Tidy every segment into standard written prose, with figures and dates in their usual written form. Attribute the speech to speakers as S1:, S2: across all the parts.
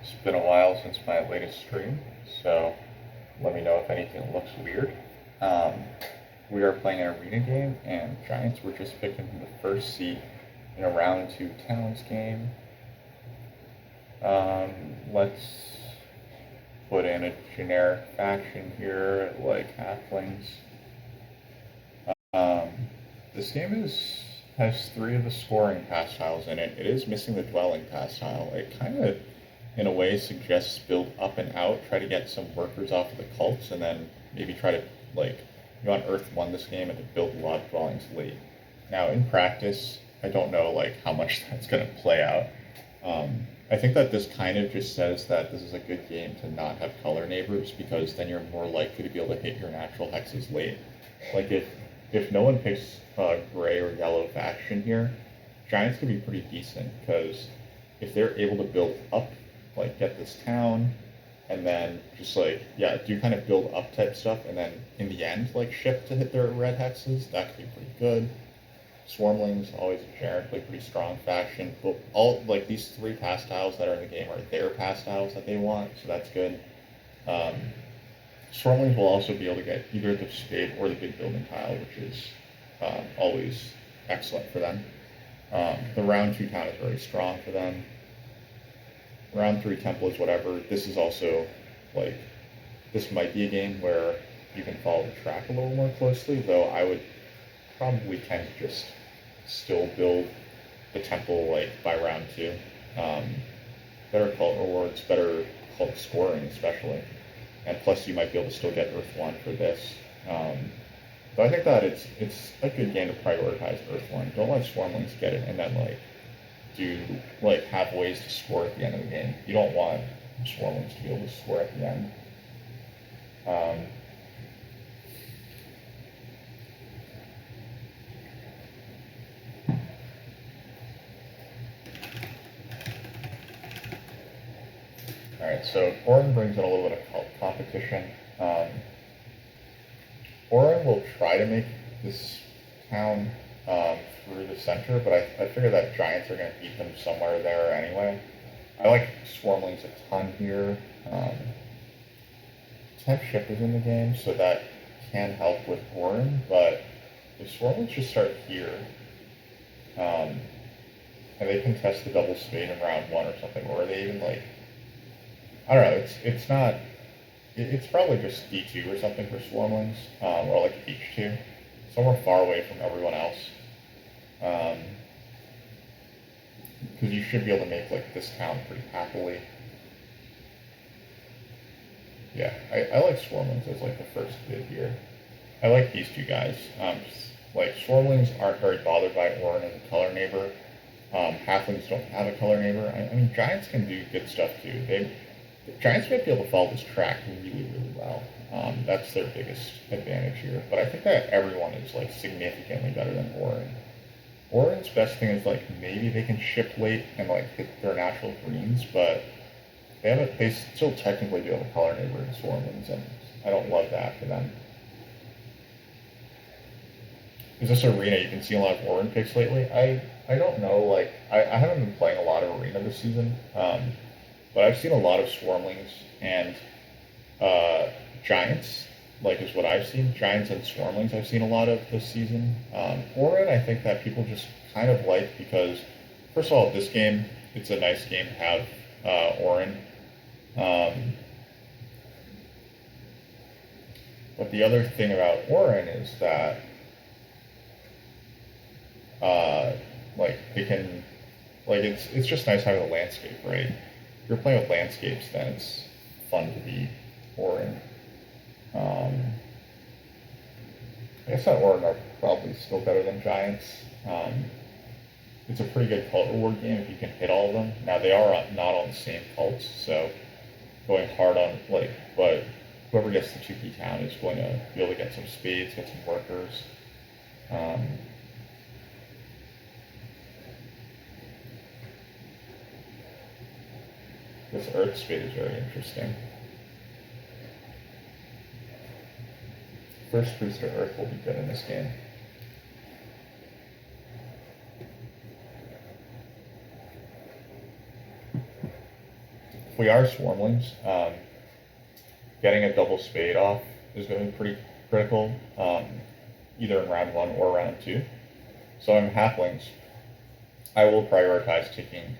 S1: It's been a while since my latest stream, so let me know if anything looks weird. Um, we are playing an arena game, and Giants were just picking the first seed in a round two towns game. Let's put in a generic faction here, like halflings. Um, this game has three of the scoring pastiles in it. It is missing the dwelling pastile. It kind of, in a way, suggests build up and out, try to get some workers off of the cults, and then maybe try to, like, you want Earth 1 this game and to build a lot of dwellings late. Now, in practice, I don't know, like, how much that's going to play out. I think that this kind of just says that this is a good game to not have color neighbors, because then you're more likely to be able to hit your natural hexes late. Like, if no one picks gray or yellow faction here, Giants could be pretty decent, because if they're able to build up, like get this town, and then just like, yeah, do kind of build up type stuff, and then in the end, like shift to hit their red hexes, that could be pretty good. Swarmlings, always a generically pretty strong faction, but all like these three pastiles that are in the game are their pastiles that they want, so that's good. Um, Swarmlings will also be able to get either the spade or the big building tile, which is always excellent for them. The round two town is very strong for them. Round three temple is whatever. This is also like, this might be a game where you can follow the track a little more closely, though I would probably tend to just still build the temple like by round two. Um, Better cult rewards, better cult scoring especially, and plus you might be able to still get Earth 1 for this. But I think that it's a good game to prioritize Earth 1. Don't let Swarmlings get it and then like do like have ways to score at the end of the game. You don't want Swarmlings to be able to score at the end. Um, all right, so auren brings in a little bit of competition. Auren will try to make this town through the center, but I figure that Giants are going to beat them somewhere there anyway. I like Swarmlings a ton here. Temp Ship is in the game, so that can help with auren, but if Swarmlings just start here, um, and they can test the double spade in round one or something, or they even like, I don't know, it's not, it's probably just D2 or something for Swarmlings, or like H2, somewhere far away from everyone else. Because you should be able to make like this town pretty happily. Yeah, I like Swarmlings as like the first bid here. I like these two guys. Like Swarmlings aren't very bothered by auren as a color neighbor. Halflings don't have a color neighbor. I mean, Giants can do good stuff too. Giants might be able to follow this track really, really well. That's their biggest advantage here. But I think that everyone is like significantly better than auren. Auren's best thing is like maybe they can ship late and like hit their natural greens, but they still technically do have a color neighbor in Swarmlings, and I don't love that for them. Is this arena? You can see a lot of auren picks lately. I don't know. Like I haven't been playing a lot of arena this season, but I've seen a lot of Swarmlings and Giants. Like is what I've seen. Giants and Swarmlings I've seen a lot of this season. Auren I think that people just kind of like because, first of all, this game it's a nice game to have auren. But the other thing about auren is that like they can, like it's just nice having a landscape, right? If you're playing with landscapes, then it's fun to be auren. I guess that auren are probably still better than Giants. It's a pretty good cult reward game if you can hit all of them. Now they are not on the same cults, so going hard on like, but whoever gets the 2P town is going to be able to get some spades, get some workers. This earth spade is very interesting. First booster earth will be good in this game. if we are swarmlings, getting a double spade off is going to be pretty critical, either in round 1 or round 2. So I'm halflings. I will prioritize taking.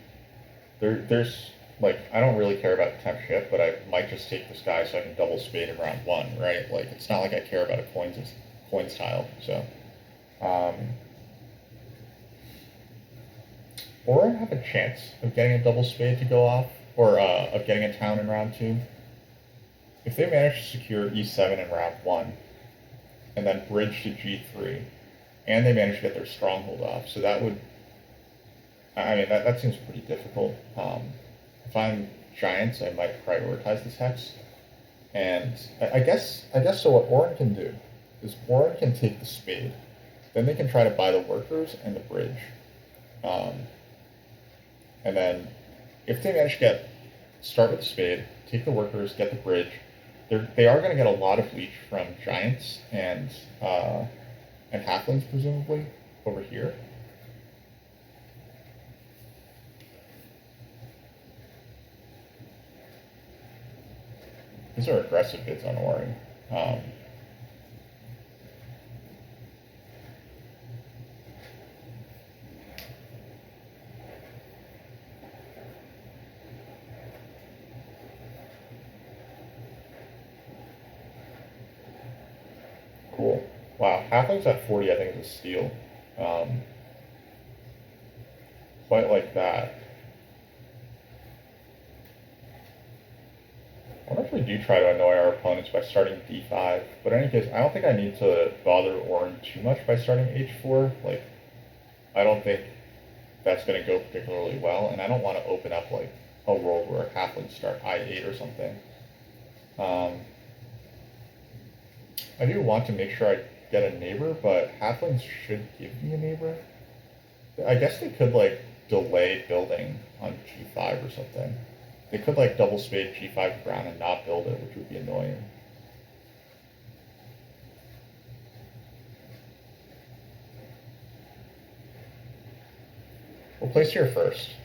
S1: There's like I don't really care about temp ship, but I might just take this guy so I can double spade in round 1, right? Like it's not like I care about a coins tile. So, or I have a chance of getting a double spade to go off, or of getting a town in round 2. If they manage to secure E7 in round 1, and then bridge to G3, and they manage to get their stronghold off, so that would, I mean, that seems pretty difficult. If I'm giants, I might prioritize this hex, and I guess so. What Auren can do is Auren can take the spade, then they can try to buy the workers and the bridge, and then if they manage to start with the spade, take the workers, get the bridge, they are going to get a lot of leech from giants and halflings presumably over here. These are aggressive bids on Auren. Cool. Wow, halflings at 40 I think is a steal. Quite like that. I wonder if we do try to annoy our opponents by starting d5, but in any case, I don't think I need to bother Auren too much by starting h4. Like, I don't think that's going to go particularly well, and I don't want to open up like a world where halflings start i8 or something. I do want to make sure I get a neighbor, but halflings should give me a neighbor. I guess they could like delay building on g5 or something. They could like double spade g5 ground and not build it, which would be annoying. We'll place here first.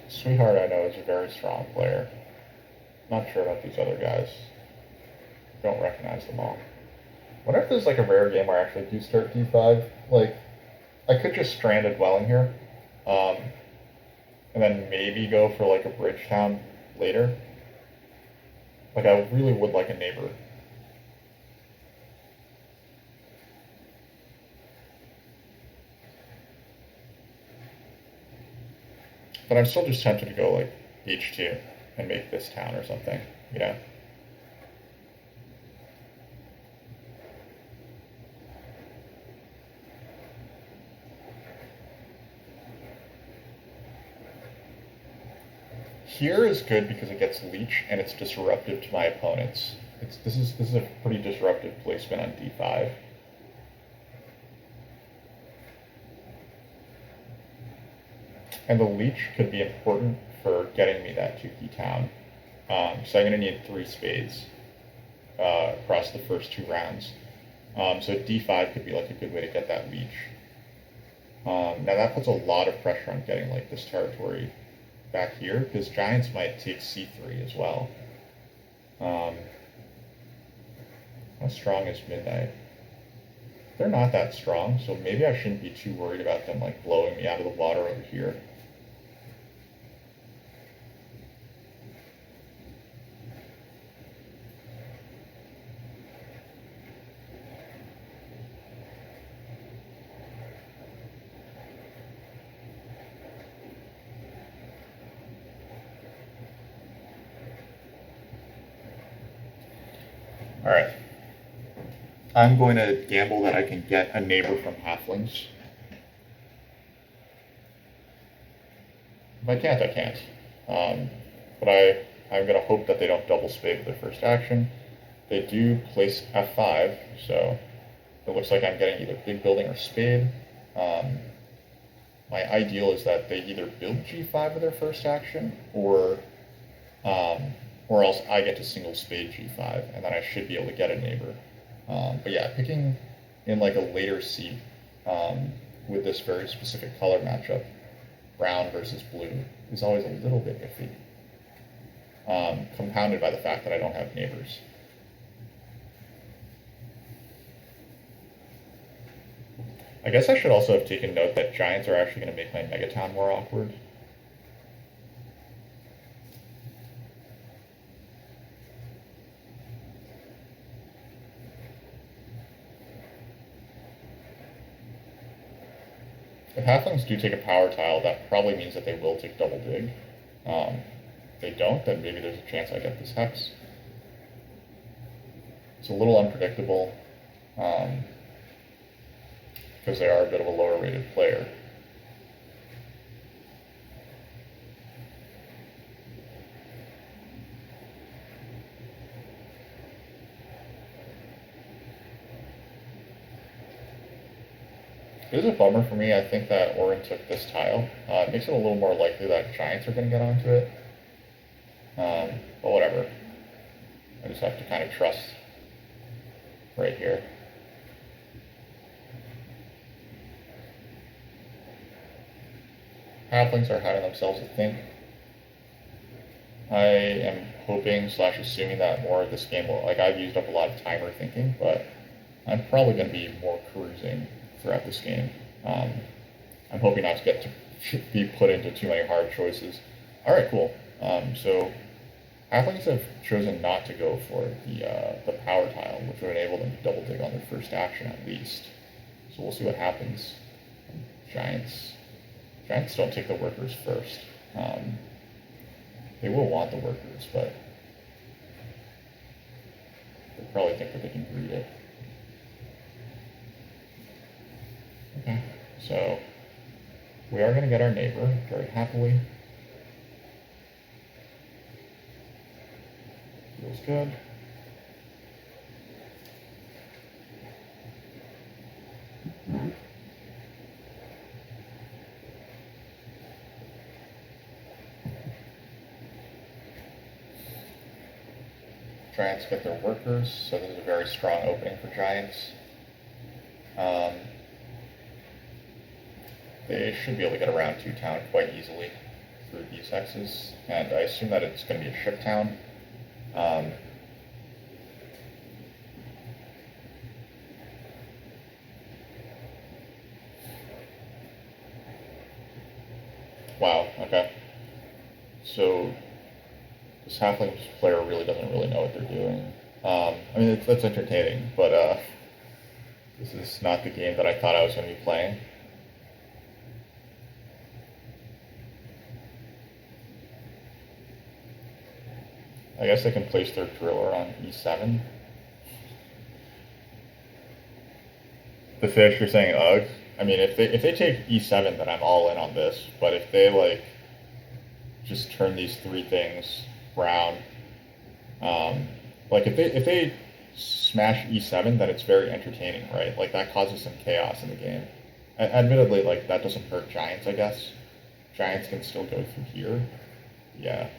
S1: Sweetheart, I know, is a very strong player. Not sure about these other guys. Don't recognize them all. Wonder if there's like a rare game where I actually do start d5. Like, I could just strand a dwelling here, and then maybe go for like a bridge town later. Like, I really would like a neighbor. But I'm still just tempted to go like h2 and make this town or something, you know? Here is good because it gets leech and it's disruptive to my opponents. This is a pretty disruptive placement on d5. And the leech could be important for getting me that 2-key town. So I'm going to need 3 spades across the first 2 rounds. So d5 could be like a good way to get that leech. Now that puts a lot of pressure on getting like this territory back here, because giants might take c3 as well. How strong is midnight? They're not that strong, so maybe I shouldn't be too worried about them like blowing me out of the water over here. Alright. I'm going to gamble that I can get a neighbor from halflings. If I can't, I can't. But I'm going to hope that they don't double spade with their first action. They do place F5, so it looks like I'm getting either big building or spade. My ideal is that they either build G5 with their first action, or else I get to single spade G5, and then I should be able to get a neighbor. But yeah, picking in like a later seat with this very specific color matchup, brown versus blue, is always a little bit iffy. Compounded by the fact that I don't have neighbors. I guess I should also have taken note that giants are actually going to make my megatown more awkward. If halflings do take a power tile, that probably means that they will take double dig. If they don't, then maybe there's a chance I get this hex. It's a little unpredictable, because they are a bit of a lower rated player. It is a bummer for me. I think that auren took this tile. It makes it a little more likely that giants are going to get onto it. But whatever. I just have to kind of trust right here. Halflings are hiding themselves, I think. I am hoping / assuming that more of this game will, like, I've used up a lot of timer thinking, but I'm probably going to be more cruising throughout this game. I'm hoping not to get to be put into too many hard choices. All right, cool. So halflings have chosen not to go for the power tile, which would enable them to double dig on their first action at least. So we'll see what happens. Giants don't take the workers first. They will want the workers, but they probably think that they can greed it. Okay, so we are going to get our neighbor very happily. Feels good. Giants get their workers, so this is a very strong opening for giants. They should be able to get around 2-town quite easily through these hexes, and I assume that it's going to be a ship town. Wow, okay. So this halfling player really doesn't really know what they're doing. I mean, that's entertaining, but this is not the game that I thought I was going to be playing. I guess they can place their driller on E7. The fish, you're saying ugh? I mean, if they take E7, then I'm all in on this. But if they like just turn these three things brown, like if they smash E7, then it's very entertaining, right? Like that causes some chaos in the game. Admittedly, like that doesn't hurt giants, I guess. Giants can still go through here. Yeah.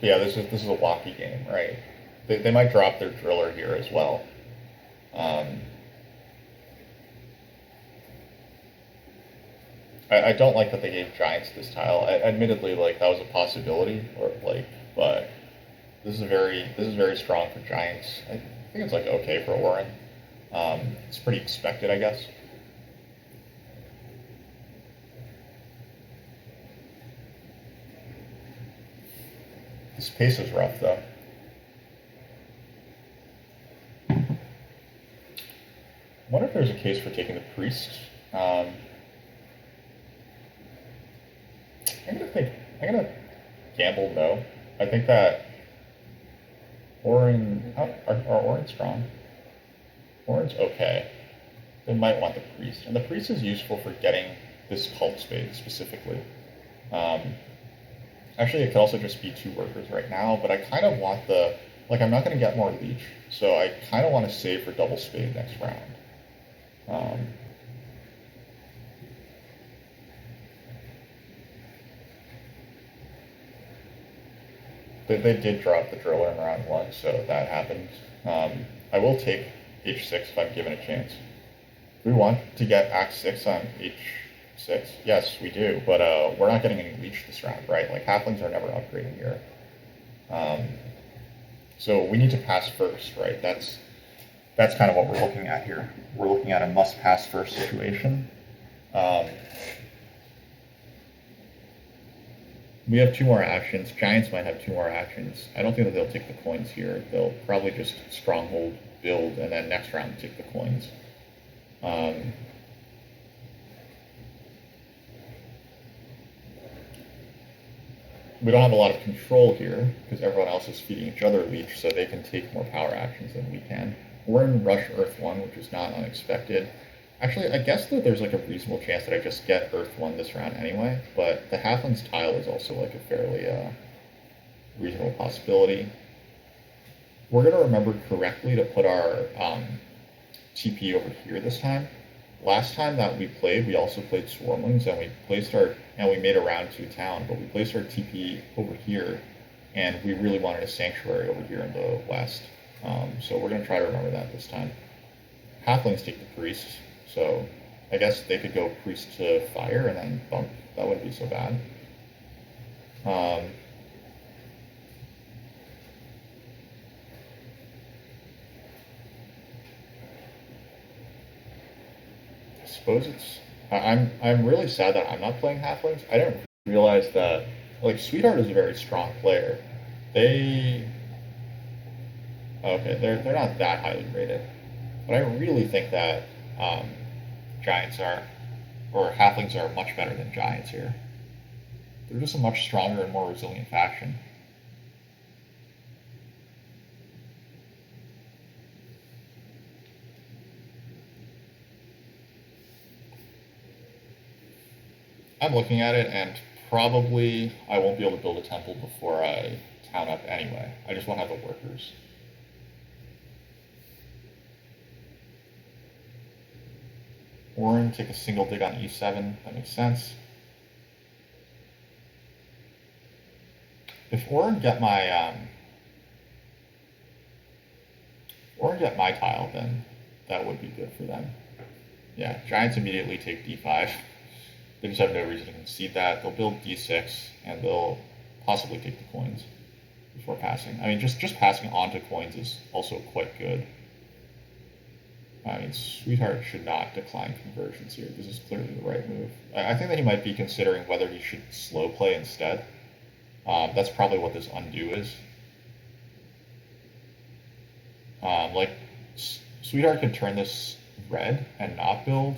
S1: Yeah, this is a walkie game, right? They might drop their driller here as well. I don't like that they gave giants this tile. Admittedly, like that was a possibility, or like, but this is very strong for giants. I think it's like okay for auren. It's pretty expected, I guess. This pace is rough, though. I wonder if there's a case for taking the priest. I'm gonna gamble no. I think that auren, are auren strong? Auren's okay. They might want the priest, and the priest is useful for getting this cult spade specifically. Um, Actually, it could also just be 2 workers right now, but I kind of want the, like, I'm not going to get more leech, so I kind of want to save for double spade next round. Um, they did drop the driller in round 1, so that happened. I will take h6 if I'm given a chance. We want to get axe 6 on h6. Yes, we do, but we're not getting any leech this round, right? Like, halflings are never upgrading here. So we need to pass first, right? That's kind of what we're looking at here. We're looking at a must-pass first situation. We have 2 more actions. Giants might have 2 more actions. I don't think that they'll take the coins here. They'll probably just stronghold, build, and then next round take the coins. We don't have a lot of control here because everyone else is feeding each other leech, so they can take more power actions than we can. We're in Rush Earth 1, which is not unexpected. Actually, I guess that there's like a reasonable chance that I just get Earth 1 this round anyway, but the Halfling's tile is also like a fairly reasonable possibility. We're going to remember correctly to put our TP over here this time. Last time that we played, we also played Swarmlings, and we made a round 2 town, but we placed our TP over here, and we really wanted a sanctuary over here in the west. So we're going to try to remember that this time. Halflings take the priest, so I guess they could go priest to fire and then bump. That wouldn't be so bad. I suppose it's. I'm really sad that I'm not playing halflings. I didn't realize that, like, Sweetheart is a very strong player. Okay, they're not that highly rated, but I really think that giants are, or halflings are much better than giants here. They're just a much stronger and more resilient faction. I'm looking at it, and probably I won't be able to build a temple before I town up anyway. I just won't have the workers. Auren, take a single dig on e7. That makes sense. If Auren get my tile, then that would be good for them. Yeah, giants immediately take d5. They just have no reason to concede that. They'll build d6, and they'll possibly take the coins before passing. I mean, just passing onto coins is also quite good. I mean, Sweetheart should not decline conversions here. This is clearly the right move. I think that he might be considering whether he should slow play instead. That's probably what this undo is. Like, Sweetheart could turn this red and not build.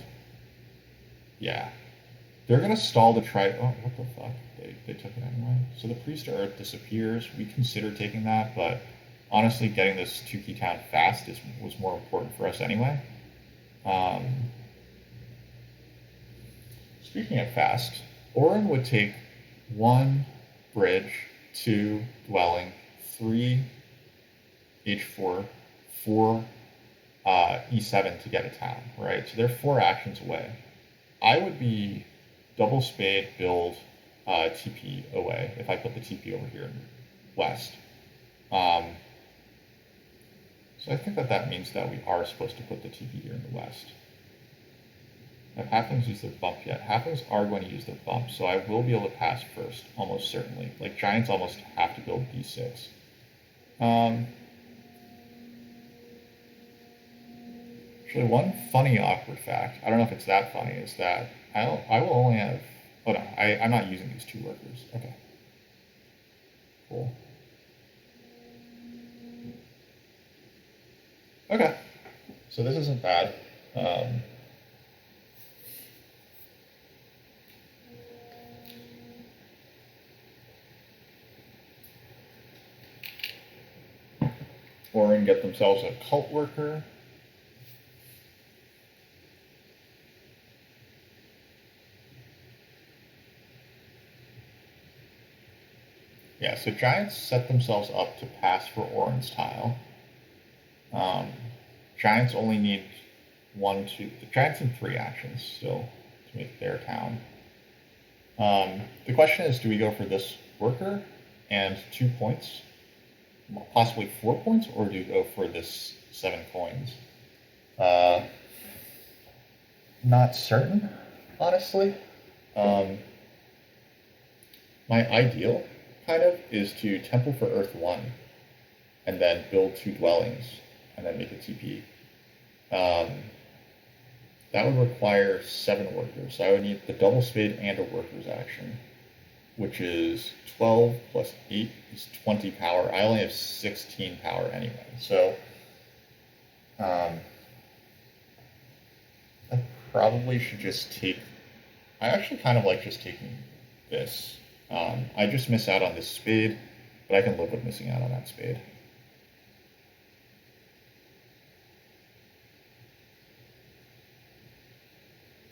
S1: Yeah. They're going to stall to try... Oh, what the fuck? They took it anyway. So the Priest to Earth disappears. We considered taking that, but honestly, getting this 2-key town fast was more important for us anyway. Speaking of fast, Auren would take 1 bridge, 2 dwelling, 3 h4, 4 e7 to get a town, right? So they're 4 actions away. I would be double spade, build, TP away if I put the TP over here in west. So I think that means that we are supposed to put the TP here in the west. Have halflings used their bump yet? Halflings are going to use their bump, so I will be able to pass first, almost certainly. Like, giants almost have to build d6. Actually, one funny awkward fact, I don't know if it's that funny, is that I will only have... Oh no, I'm not using these 2 workers. Okay. Cool. Okay, so this isn't bad. Um, Auren get themselves a cult worker. Yeah, so giants set themselves up to pass for Auren's tile. Um, giants only need the giants need 3 actions still to make their town. The question is, do we go for this worker and 2 points, possibly 4 points, or do you go for this 7 coins? Uh, Not certain, honestly. Um, my ideal, kind of, is to Temple for Earth 1, and then build 2 dwellings, and then make a TP. That would require 7 workers. So I would need the double spade and a worker's action, which is 12 plus 8 is 20 power. I only have 16 power anyway. So um, I probably should just take. I actually kind of like just taking this. I just miss out on this spade, but I can live with missing out on that spade.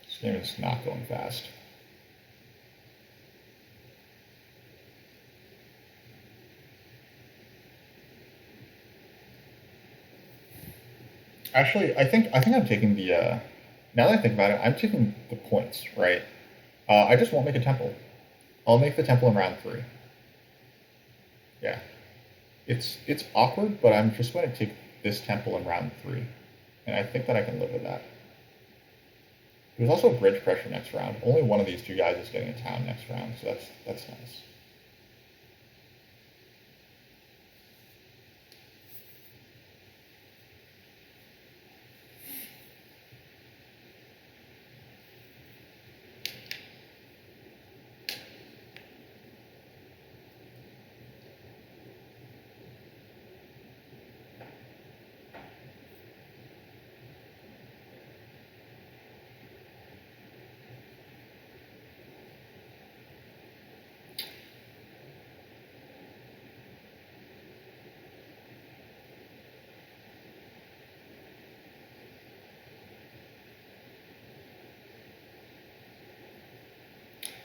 S1: This game is not going fast. Actually, I think I'm taking the. Now that I think about it, I'm taking the points, right? I just won't make a temple. I'll make the temple in round 3. Yeah, it's awkward, but I'm just going to take this temple in round 3, and I think that I can live with that. There's also bridge pressure next round. Only one of these 2 guys is getting a town next round, so that's nice.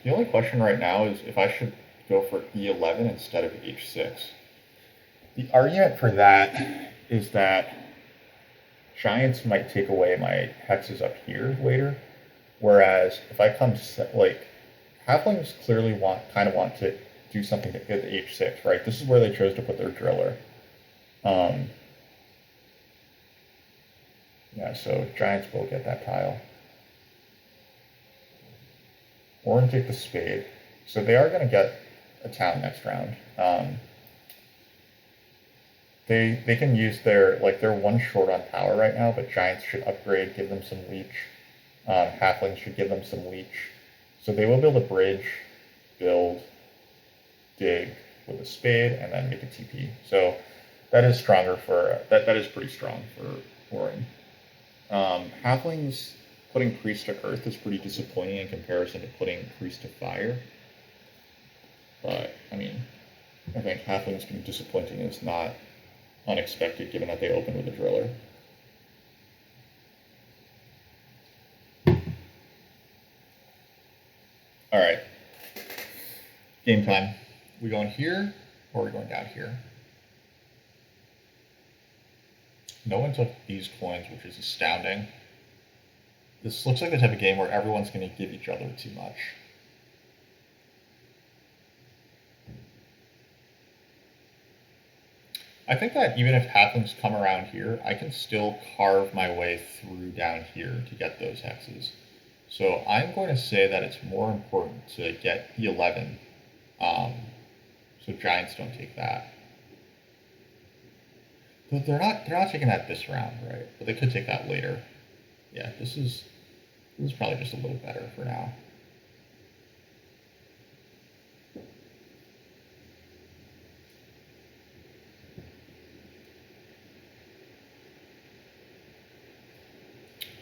S1: The only question right now is if I should go for E11 instead of H6. The argument for that is that giants might take away my hexes up here later, whereas if I come like halflings clearly want to do something to hit H6, right? This is where they chose to put their driller. Um, yeah, so giants will get that tile. Auren take the spade, so they are going to get a town next round. They can use they're 1 short on power right now, but giants should upgrade, give them some leech. Halflings should give them some leech. So they will build a bridge, build, dig with a spade, and then make a TP. So that is stronger that is pretty strong for Auren. Halflings putting priest to earth is pretty disappointing in comparison to putting priest to fire. But I mean, I think halflings being disappointing is not unexpected given that they open with a driller. All right, game time. We going here or are we going down here? No one took these coins, which is astounding. This looks like the type of game where everyone's going to give each other too much. I think that even if halflings come around here, I can still carve my way through down here to get those hexes. So I'm going to say that it's more important to get the 11, so giants don't take that. They're not taking that this round, right? But they could take that later. Yeah, this is probably just a little better for now.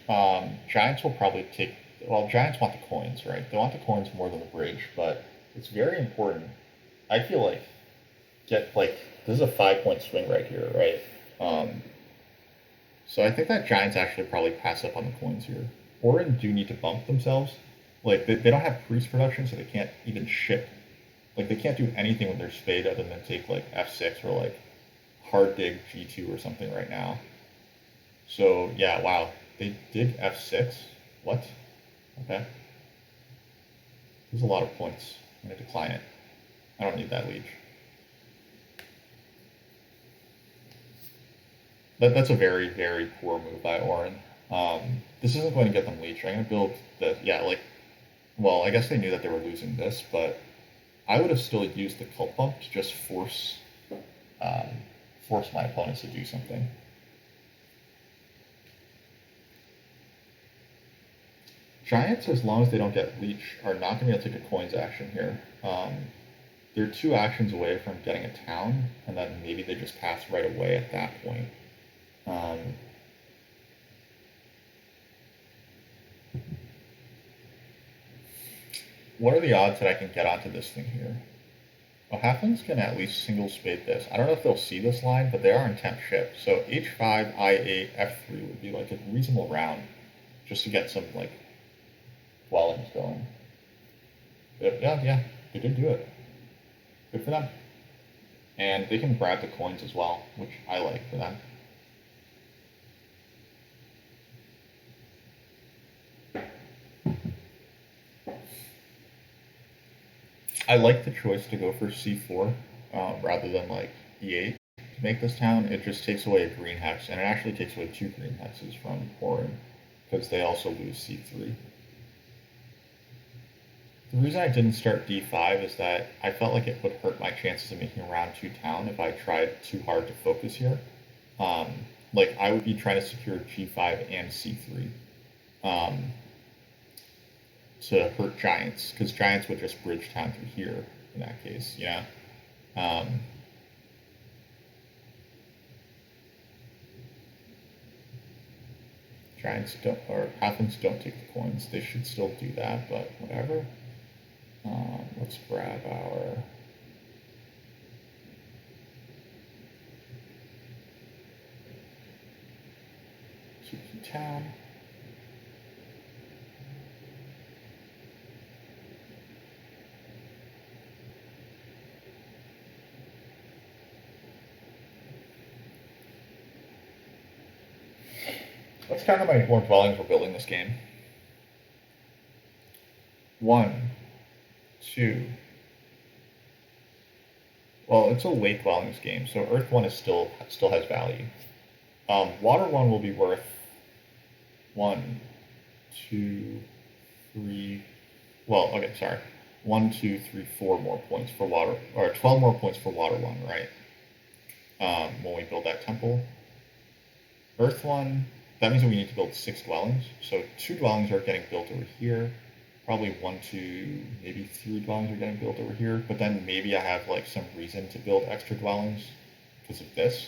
S1: Giants will probably take. Well, Giants want the coins, right? They want the coins more than the bridge, but it's very important. I feel like get like this is a 5 point swing right here, right? Um, so I think that Giants actually probably pass up on the coins here. Auren do need to bump themselves. Like they don't have priest production, so they can't even ship. Like they can't do anything with their spade other than take like F6 or like hard dig G2 or something right now. So yeah, wow, they did F6. What? Okay, there's a lot of points. I'm gonna decline it. I don't need that leech. That's a very, very poor move by Auren. This isn't going to get them leech. I'm going to build the, yeah, like, well, I guess they knew that they were losing this, but I would have still used the cult bump to just um, force my opponents to do something. Giants, as long as they don't get leech, are not going to be able to take a coins action here. They're 2 actions away from getting a town, and then maybe they just pass right away at that point. Um, what are the odds that I can get onto this thing here? Well, halflings can at least single spade this. I don't know if they'll see this line, but they are in 10th ship. So H5, I8, F3 would be like a reasonable round just to get some like dwellings going. Yeah, they did do it. Good for them. And they can grab the coins as well, which I like for them. I like the choice to go for C4 rather than like E8 to make this town. It just takes away a green hex, and it actually takes away 2 green hexes from auren because they also lose C3. The reason I didn't start D5 is that I felt like it would hurt my chances of making a round 2 town if I tried too hard to focus here. Um, like I would be trying to secure G5 and C3 to hurt giants, because giants would just bridge town through here in that case, yeah. Um, Giants don't, or halflings don't take the coins. They should still do that, but whatever. Let's grab our key town. Let's count how many more dwellings we're building this game. 1, 2. Well, it's a late dwellings game, so Earth 1 is still has value. Water 1 will be worth 1, 2, 3. Well, okay, sorry. 1, 2, 3, 4 more points for water, or 12 more points for water 1, right? When we build that temple. Earth 1, that means that we need to build 6 dwellings. So 2 dwellings are getting built over here. Probably 1, 2, maybe 3 dwellings are getting built over here. But then maybe I have like some reason to build extra dwellings because of this.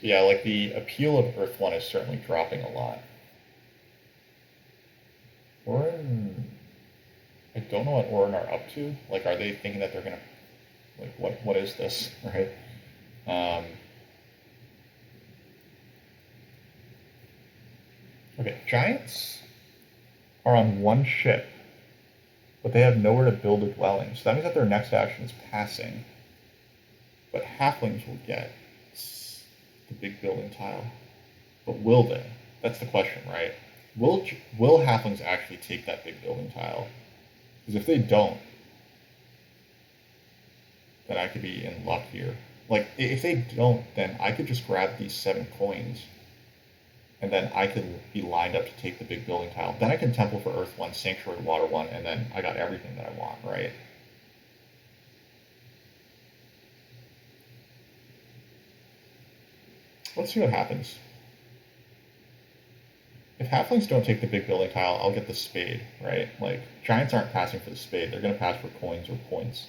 S1: Yeah, like the appeal of Earth 1 is certainly dropping a lot. Auren, I don't know what Auren are up to. Like, are they thinking that they're gonna, like, what is this, right? Okay, giants are on 1 ship, but they have nowhere to build a dwelling. So that means that their next action is passing. But halflings will get the big building tile. But will they? That's the question, right? Will halflings actually take that big building tile? Because if they don't, then I could be in luck here. Like, if they don't, then I could just grab these 7 coins, and then I could be lined up to take the big building tile. Then I can temple for Earth 1, Sanctuary Water 1, and then I got everything that I want, right? Let's see what happens. If halflings don't take the big building tile, I'll get the spade, right? Like, giants aren't passing for the spade. They're going to pass for coins or points.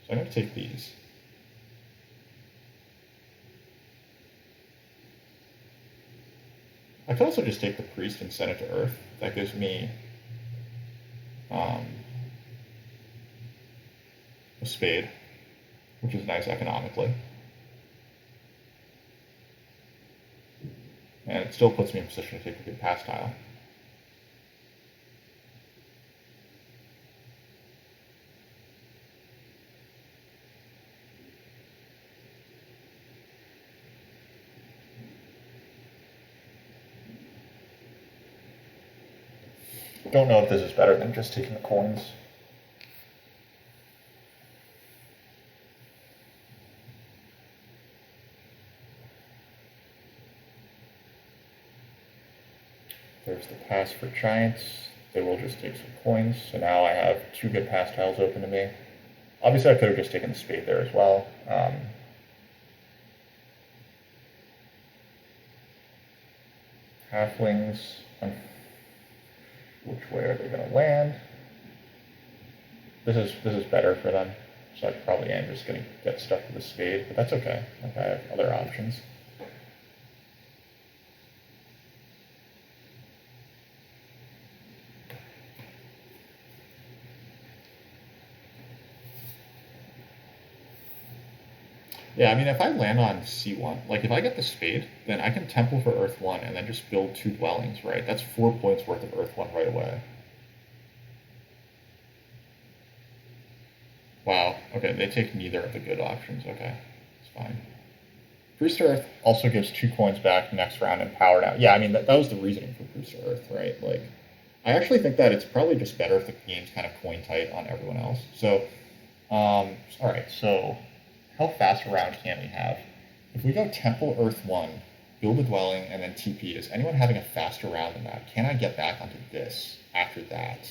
S1: So I'm going to take these. I could also just take the priest and send it to Earth. That gives me um, a spade, which is nice economically. And it still puts me in position to take a good pass tile. Don't know if this is better than just taking the coins. There's the pass for giants. They will just take some coins. So now I have 2 good pass tiles open to me. Obviously, I could have just taken the spade there as well. Halflings, which way are they going to land? This is better for them. So I probably am just going to get stuck with a spade, but that's okay. Like I have other options. Yeah, I mean, if I land on C1, like if I get the spade, then I can temple for Earth 1 and then just build 2 dwellings, right? That's 4 points worth of Earth 1 right away. Wow, okay, they take neither of the good options. Okay, it's fine. Priest to Earth also gives 2 coins back next round and powered out. Yeah, I mean, that was the reasoning for Priest to Earth, right? Like, I actually think that it's probably just better if the game's kind of coin tight on everyone else. So, alright, so how fast a round can we have? If we go Temple Earth 1, build a dwelling, and then TP, is anyone having a faster round than that? Can I get back onto this after that?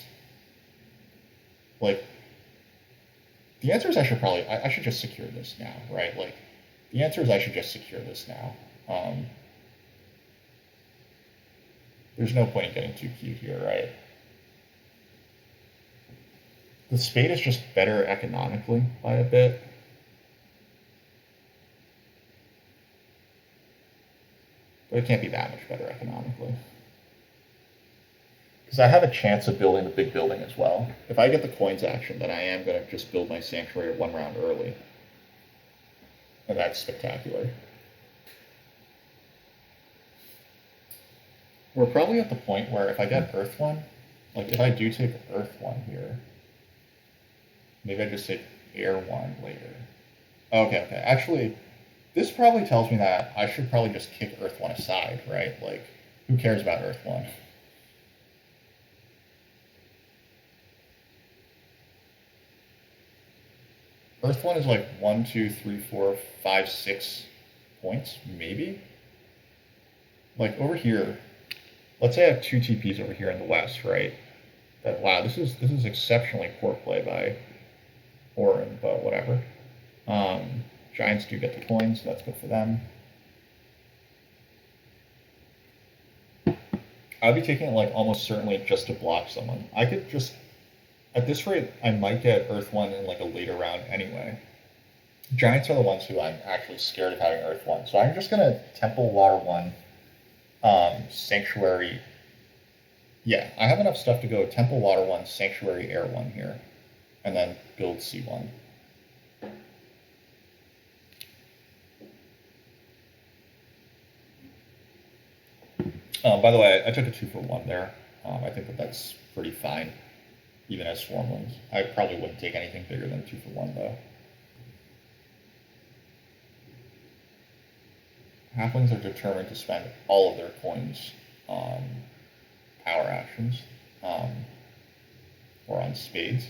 S1: Like, the answer is I should just secure this now, right? Like, the answer is I should just secure this now. There's no point in getting too cute here, right? The spade is just better economically by a bit. But it can't be that much better economically. Because I have a chance of building the big building as well. If I get the coins action, then I am going to just build my sanctuary 1 round early. And that's spectacular. We're probably at the point where if I get Earth 1, like if I do take Earth 1 here, maybe I just take Air 1 later. Okay. Actually, this probably tells me that I should probably just kick Earth 1 aside, right? Like, who cares about Earth 1? Earth 1 is like 1, 2, 3, 4, 5, 6 points, maybe? Like, over here, let's say I have 2 TPs over here in the west, right? Wow, this is exceptionally poor play by auren, but whatever. Giants do get the coins, so that's good for them. I'd be taking it like almost certainly just to block someone. I could just, at this rate, I might get Earth 1 in like a later round anyway. Giants are the ones who I'm actually scared of having Earth 1. So I'm just going to Temple Water 1, Sanctuary. Yeah, I have enough stuff to go Temple Water 1, Sanctuary Air 1 here, and then build C1. By the way, I took a 2 for 1 there. I think that's pretty fine, even as swarmlings. I probably wouldn't take anything bigger than 2 for 1, though. Halflings are determined to spend all of their coins on power actions, or on spades.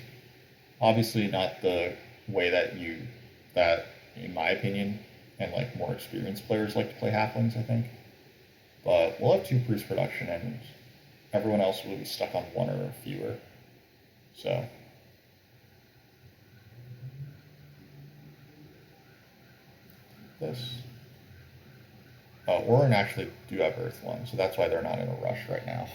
S1: Obviously, not the way that, in my opinion, and like more experienced players like to play halflings, I think. But we'll have 2 priest production, and everyone else will be stuck on 1 or fewer. So. This. Auren actually do have Earth 1, so that's why they're not in a rush right now.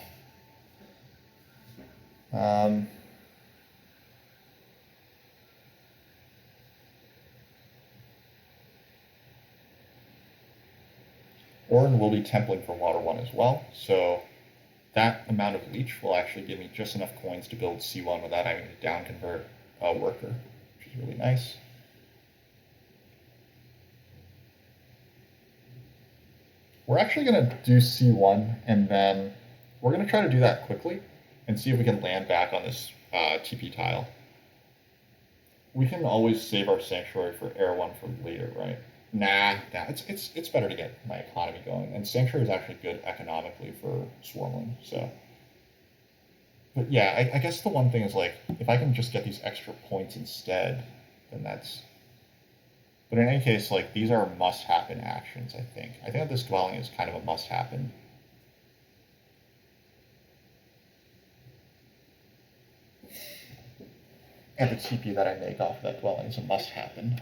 S1: Auren will be templing for water 1 as well, so that amount of leech will actually give me just enough coins to build C1 without having to down convert a worker, which is really nice. We're actually going to do C1, and then we're going to try to do that quickly and see if we can land back on this TP tile. We can always save our sanctuary for air 1 for later, right? Nah, it's better to get my economy going, and sanctuary is actually good economically for swarmling. So, but yeah, I guess the one thing is like if I can just get these extra points instead, then that's. But in any case, like these are must-happen actions. I think that this dwelling is kind of a must-happen. And the TP that I make off of that dwelling is a must-happen.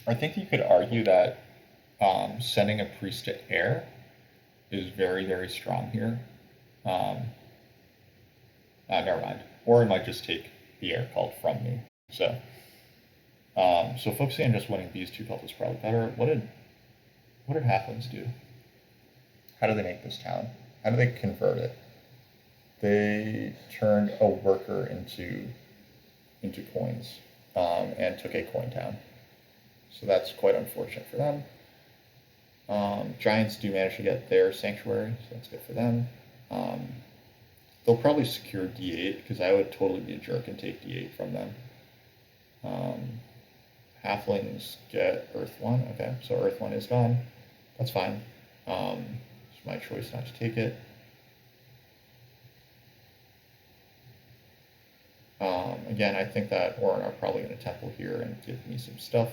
S1: I think you could argue that sending a priest to air is very, very strong here. Never mind. Or it might just take the air cult from me. So, so focusing on just winning these two cults is probably better. What did halflings do? How do they make this town? How do they convert it? They turned a worker into coins and took a coin town. So that's quite unfortunate for them. Giants do manage to get their sanctuary, so that's good for them. They'll probably secure D8 because I would totally be a jerk and take D8 from them. Halflings get Earth 1. Okay, so Earth 1 is gone. That's fine. It's my choice not to take it. Again, I think that Auren are probably going to temple here and give me some stuff.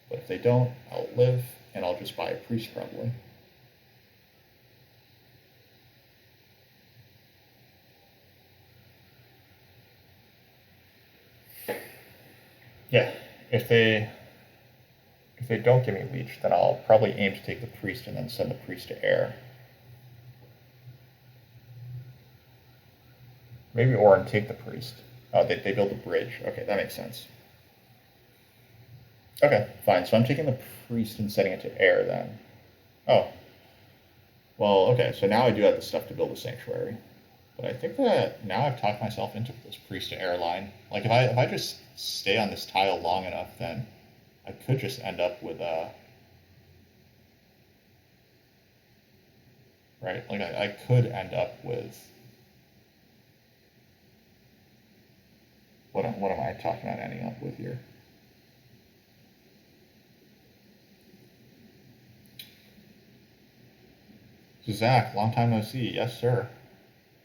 S1: But if they don't, I'll live, and I'll just buy a priest probably. Yeah, if they don't give me leech, then I'll probably aim to take the priest and then send the priest to air. Maybe Auren take the priest. Oh, they build a bridge. Okay, that makes sense. Okay, fine. So I'm taking the priest and setting it to air then. Oh. Well, okay, so now I do have the stuff to build a sanctuary. But I think that now I've talked myself into this priest to air line. Like if I just stay on this tile long enough, then I could just end up with right? Like I could end up with what am I talking about ending up with here? Zach, long time no see. Yes, sir.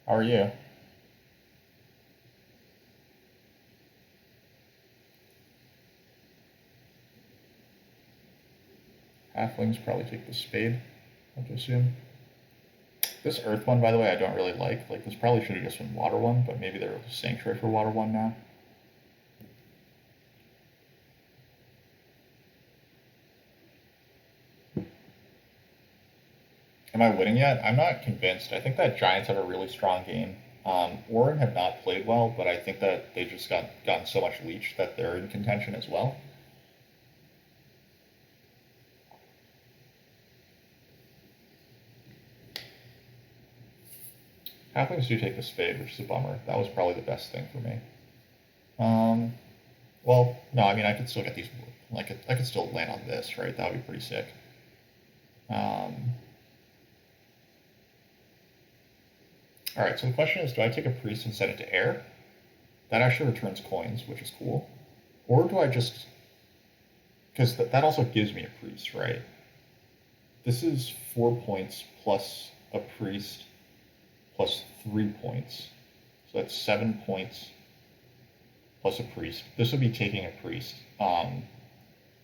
S1: How are you? Halflings probably take the spade, I'd assume. This earth one, by the way, I don't really like. Like, this probably should have just been water one, but maybe they're a sanctuary for water one now. Am I winning yet? I'm not convinced. I think that Giants have a really strong game. Auren have not played well, but I think that they just gotten so much leech that they're in contention as well. Halflings do take the spade, which is a bummer. That was probably the best thing for me. Well, no, I mean I could still get these. Like I could still land on this, right? That would be pretty sick. All right, so the question is, do I take a priest and set it to air? That actually returns coins, which is cool. Or do I just... Because that also gives me a priest, right? This is 4 points plus a priest plus 3 points. So that's 7 points plus a priest. This would be taking a priest,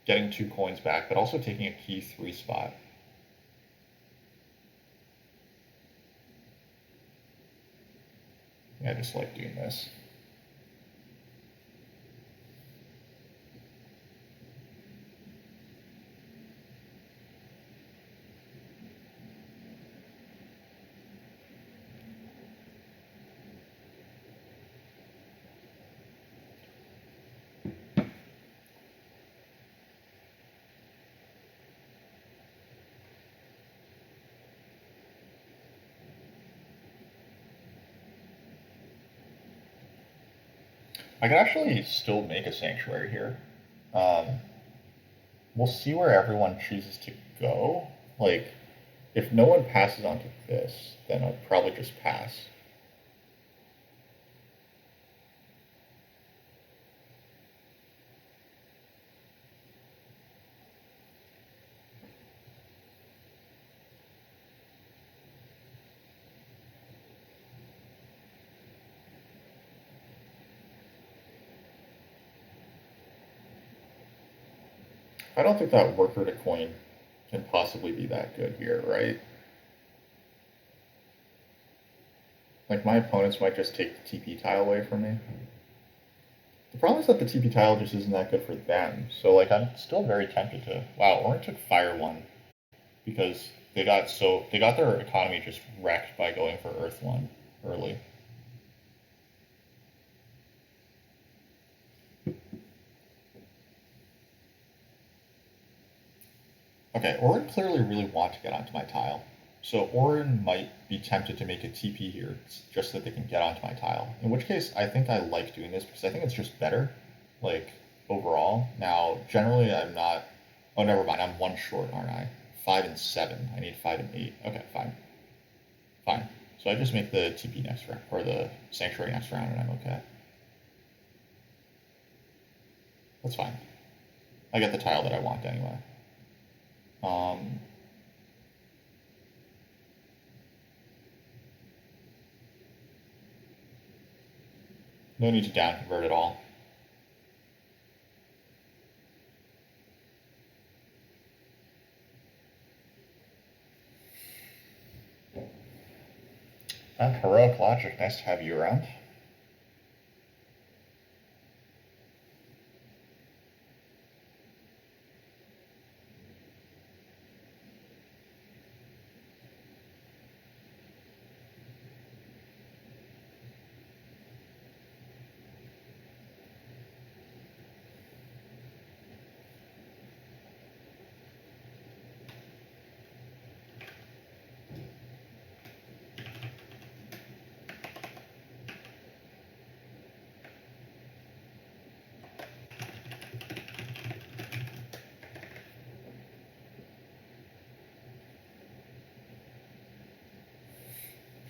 S1: getting 2 coins back, but also taking a key 3 spot. I just like doing this. I could actually still make a sanctuary here. Um, we'll see where everyone chooses to go. Like, if no one passes onto this, then I'll probably just pass. I don't think that worker to coin can possibly be that good here, right? Like, my opponents might just take the TP tile away from me. The problem is that the TP tile just isn't that good for them. So, like, I'm still very tempted to. Wow, Auren took Fire 1 because they got their economy just wrecked by going for Earth 1 early. Okay, Auren clearly really want to get onto my tile. So Auren might be tempted to make a TP here just so that they can get onto my tile. In which case, I think I like doing this because I think it's just better, like, overall. Now, generally, I'm not. Oh, never mind. I'm one short, aren't I? 5 and 7. I need 5 and 8. Okay, fine. Fine. So I just make the TP next round, or the Sanctuary next round, and I'm okay. That's fine. I get the tile that I want anyway. Um, no need to down convert at all. And heroic logic, nice to have you around.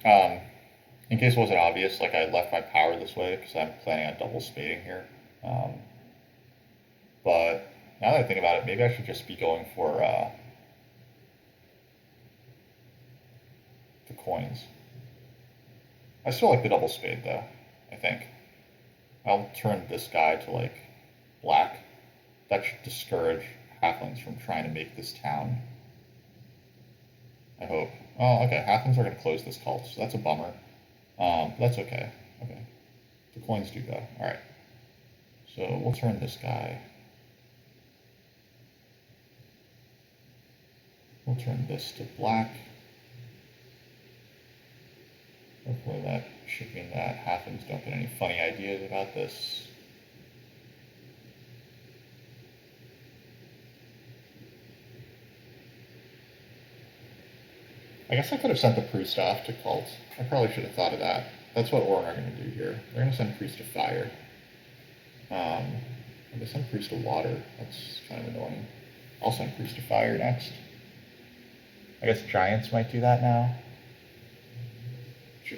S1: Um, in case it wasn't obvious, like, I left my power this way because I'm planning on double spading here. Um, but now that I think about it, maybe I should just be going for the coins. I still like the double spade though, I think. I'll turn this guy to, like, black. That should discourage halflings from trying to make this town. I hope. Oh, okay. Halflings are going to close this cult, so that's a bummer. But that's okay. Okay. The coins do go. Alright. So we'll turn this guy. We'll turn this to black. Hopefully that should mean that halflings don't get any funny ideas about this. I guess I could have sent the priest off to cult. I probably should have thought of that. That's what Auren are going to do here. They're going to send priest to fire. They send priest to water. That's kind of annoying. I'll send priest to fire next. I guess giants might do that now.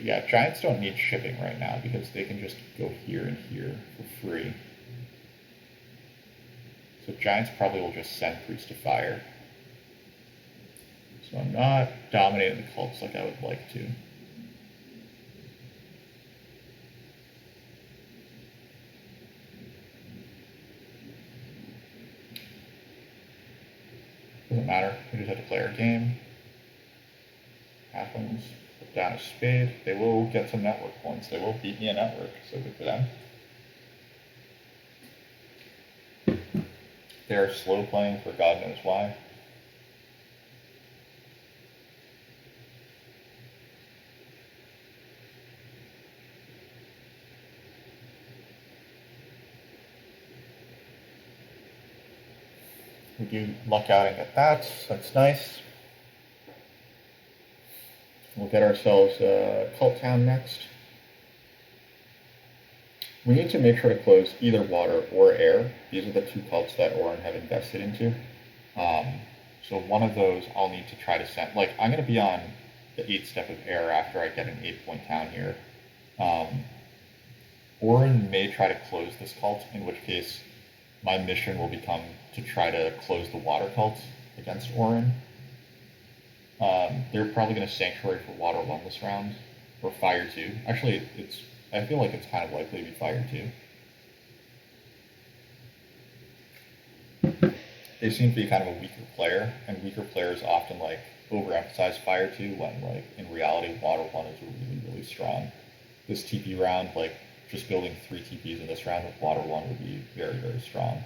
S1: Yeah, giants don't need shipping right now because they can just go here and here for free. So giants probably will just send priest to fire. So I'm not dominating the cults like I would like to. Doesn't matter. We just have to play our game. Halflings put down a spade. They will get some network points. They will beat me in network, so good for them. They're slow playing for God knows why. We do luck out and get that. That's nice. We'll get ourselves Cult Town next. We need to make sure to close either water or air. These are the two cults that Auren have invested into. Um, so one of those I'll need to try to send. Like, I'm going to be on the 8th step of air after I get an 8-point town here. Auren may try to close this cult, in which case my mission will become to try to close the water cult against Auren. They're probably going to sanctuary for water 1 this round, or fire 2. Actually, I feel like it's kind of likely to be fire 2. They seem to be kind of a weaker player, and weaker players often like overemphasize fire 2 when like in reality water 1 is really, really strong. This TP round, like just building 3 TPs in this round with water 1 would be very, very strong.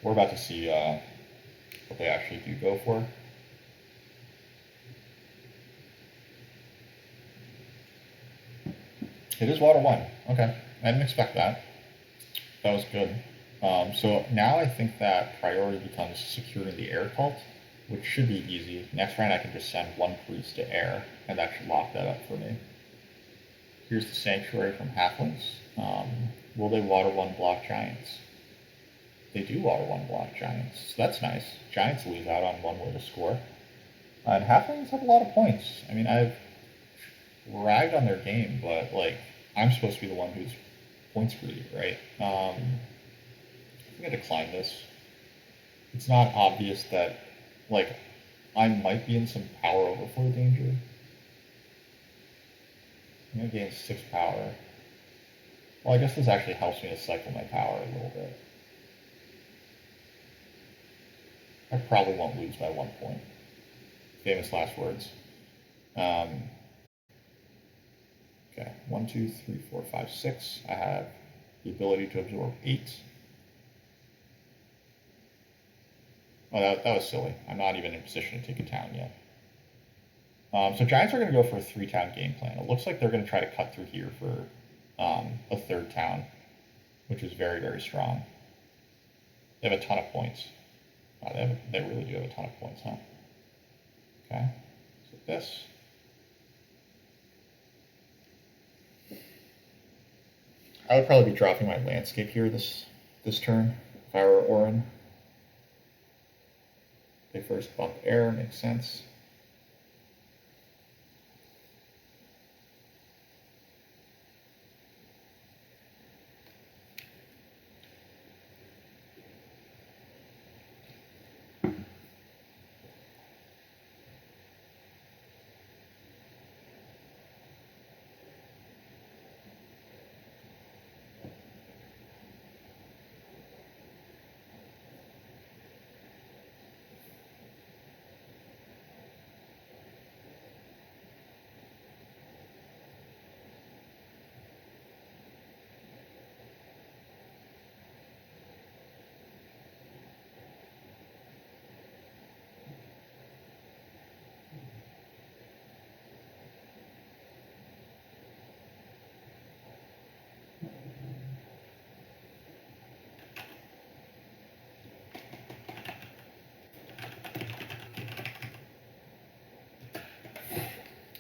S1: We're about to see what they actually do go for. It is water 1. Okay. I didn't expect that. That was good. So now I think that priority becomes securing the air cult, which should be easy. Next round I can just send 1 priest to air, and that should lock that up for me. Here's the sanctuary from halflings. Will they water 1 block giants? They do water 1 block giants. So that's nice. Giants lose out on 1 way to score. And halflings have a lot of points. I mean, I've ragged on their game, but like I'm supposed to be the one who's points greedy, right? I'm gonna decline this. It's not obvious that like I might be in some power overflow danger. I'm gonna gain 6 power. Well, I guess this actually helps me to cycle my power a little bit. I probably won't lose by 1 point. Famous last words. Okay, 1, 2, 3, 4, 5, 6. I have the ability to absorb 8. Oh, that was silly. I'm not even in position to take a town yet. So Giants are going to go for a 3-town game plan. It looks like they're going to try to cut through here for a 3rd town, which is very, very strong. They have a ton of points. They really do have a ton of points, huh? Okay, so this. I would probably be dropping my landscape here this turn if I were Auren. They first bump air, makes sense.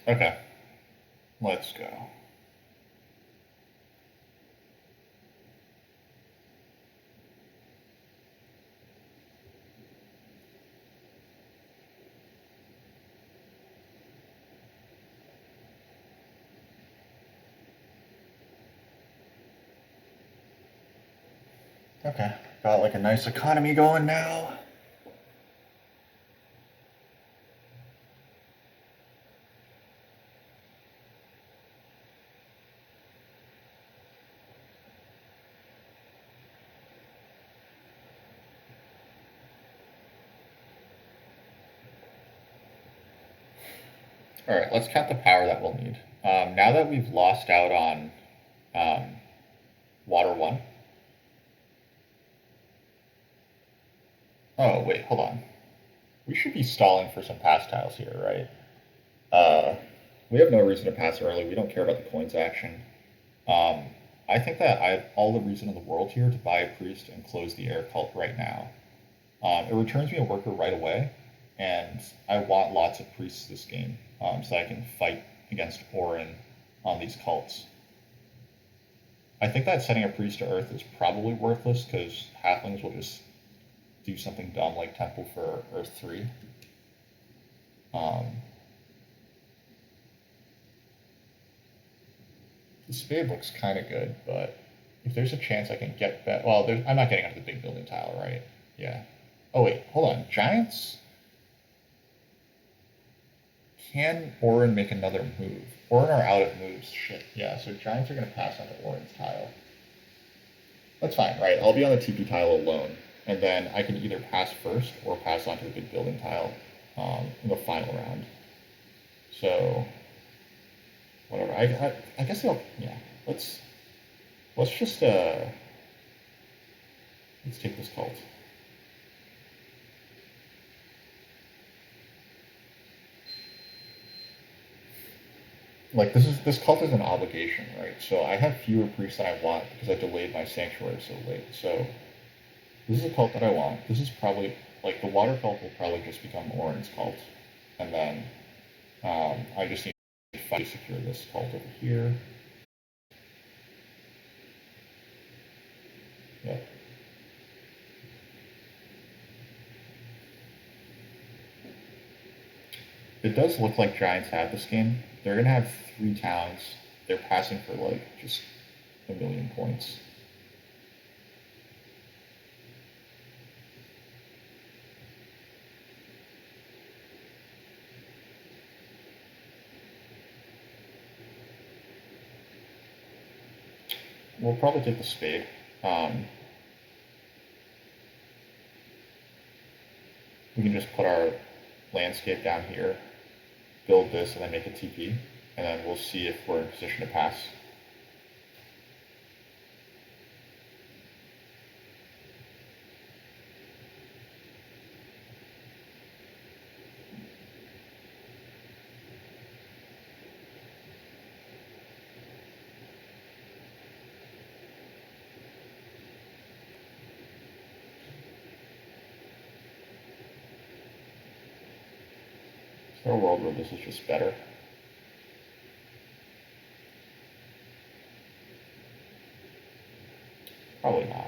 S1: Okay, let's go. Okay, got like a nice economy going now. All right, let's count the power that we'll need. Now that we've lost out on water 1. Oh, wait, hold on. We should be stalling for some pass tiles here, right? We have no reason to pass early. We don't care about the coins action. I think that I have all the reason in the world here to buy a priest and close the air cult right now. It returns me a worker right away, and I want lots of priests this game so I can fight against Auren on these cults. I think that setting a priest to Earth is probably worthless because halflings will just do something dumb like Temple for Earth 3. Um, the spade looks kind of good, but if there's a chance I can get that, well, I'm not getting onto the big building tile, right? Yeah. Oh wait, hold on. Giants? Can auren make another move? Auren are out of moves. Shit. Yeah, so giants are going to pass on to auren's tile. That's fine, right? I'll be on the TP tile alone, and then I can either pass first or pass on to the big building tile in the final round. So, whatever. I guess I'll, yeah. Let's just let's take this cult. Like this cult is an obligation, right? So I have fewer priests than I want because I delayed my sanctuary so late. So this is a cult that I want. This is probably like the water cult will probably just become auren's cult, and then I just need to secure this cult over here. Yeah. It does look like Giants have this game. They're gonna have 3 towns. They're passing for like just a million points. We'll probably take the spade. We can just put our landscape down here, build this, and then make a TP, and then we'll see if we're in position to pass. Is there a world where this is just better? Probably not.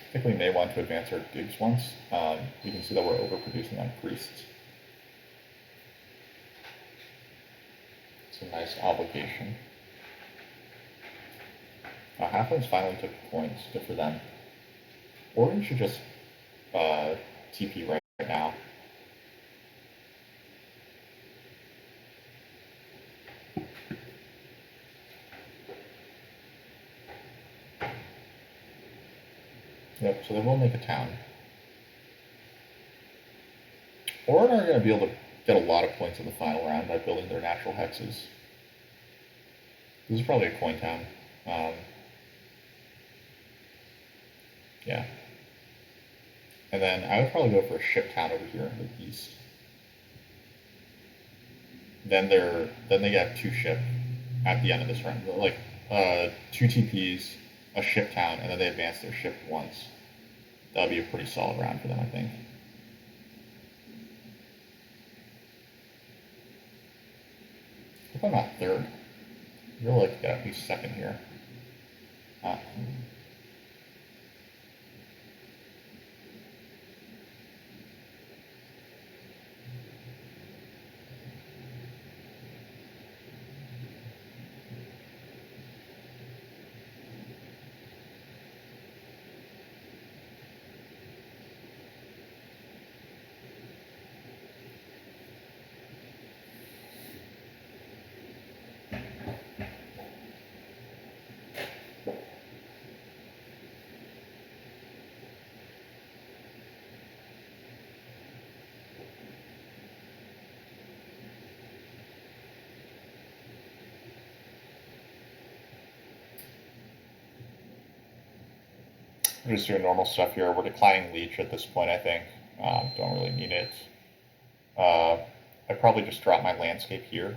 S1: I think we may want to advance our digs once. You can see that we're overproducing on priests. It's a nice obligation. Halflings finally took the points. Good for them. Auren should just TP right now. Yep, so they will make a town. Auren are going to be able to get a lot of points in the final round by building their natural hexes. This is probably a coin town. Yeah. And then I would probably go for a ship town over here in the east. Then they get 2 ship at the end of this round. Like 2 TPs, a ship town, and then they advance their ship once. That would be a pretty solid round for them, I think. If I'm not third, I really like to get at least second here. I'm just doing normal stuff here. We're declining leech at this point, I think. Don't really need it. I probably just drop my landscape here.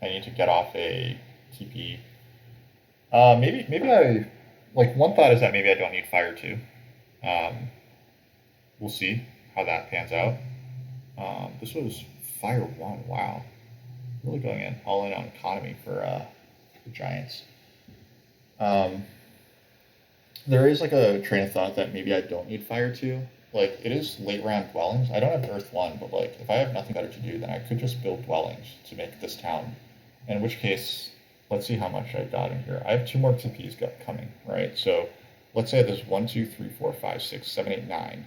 S1: I need to get off a TP. Maybe I like one thought is that maybe I don't need fire too. Um, we'll see how that pans out. This was fire one. Wow, really going in all in on economy for the Giants. Um, there is like a train of thought that maybe I don't need fire two. Like it is late round dwellings. I don't have Earth one, but like if I have nothing better to do, then I could just build dwellings to make this town. In which case, let's see how much I got in here. I have two more TPs coming, right? So let's say there's 1, 2, 3, 4, 5, 6, 7, 8, 9.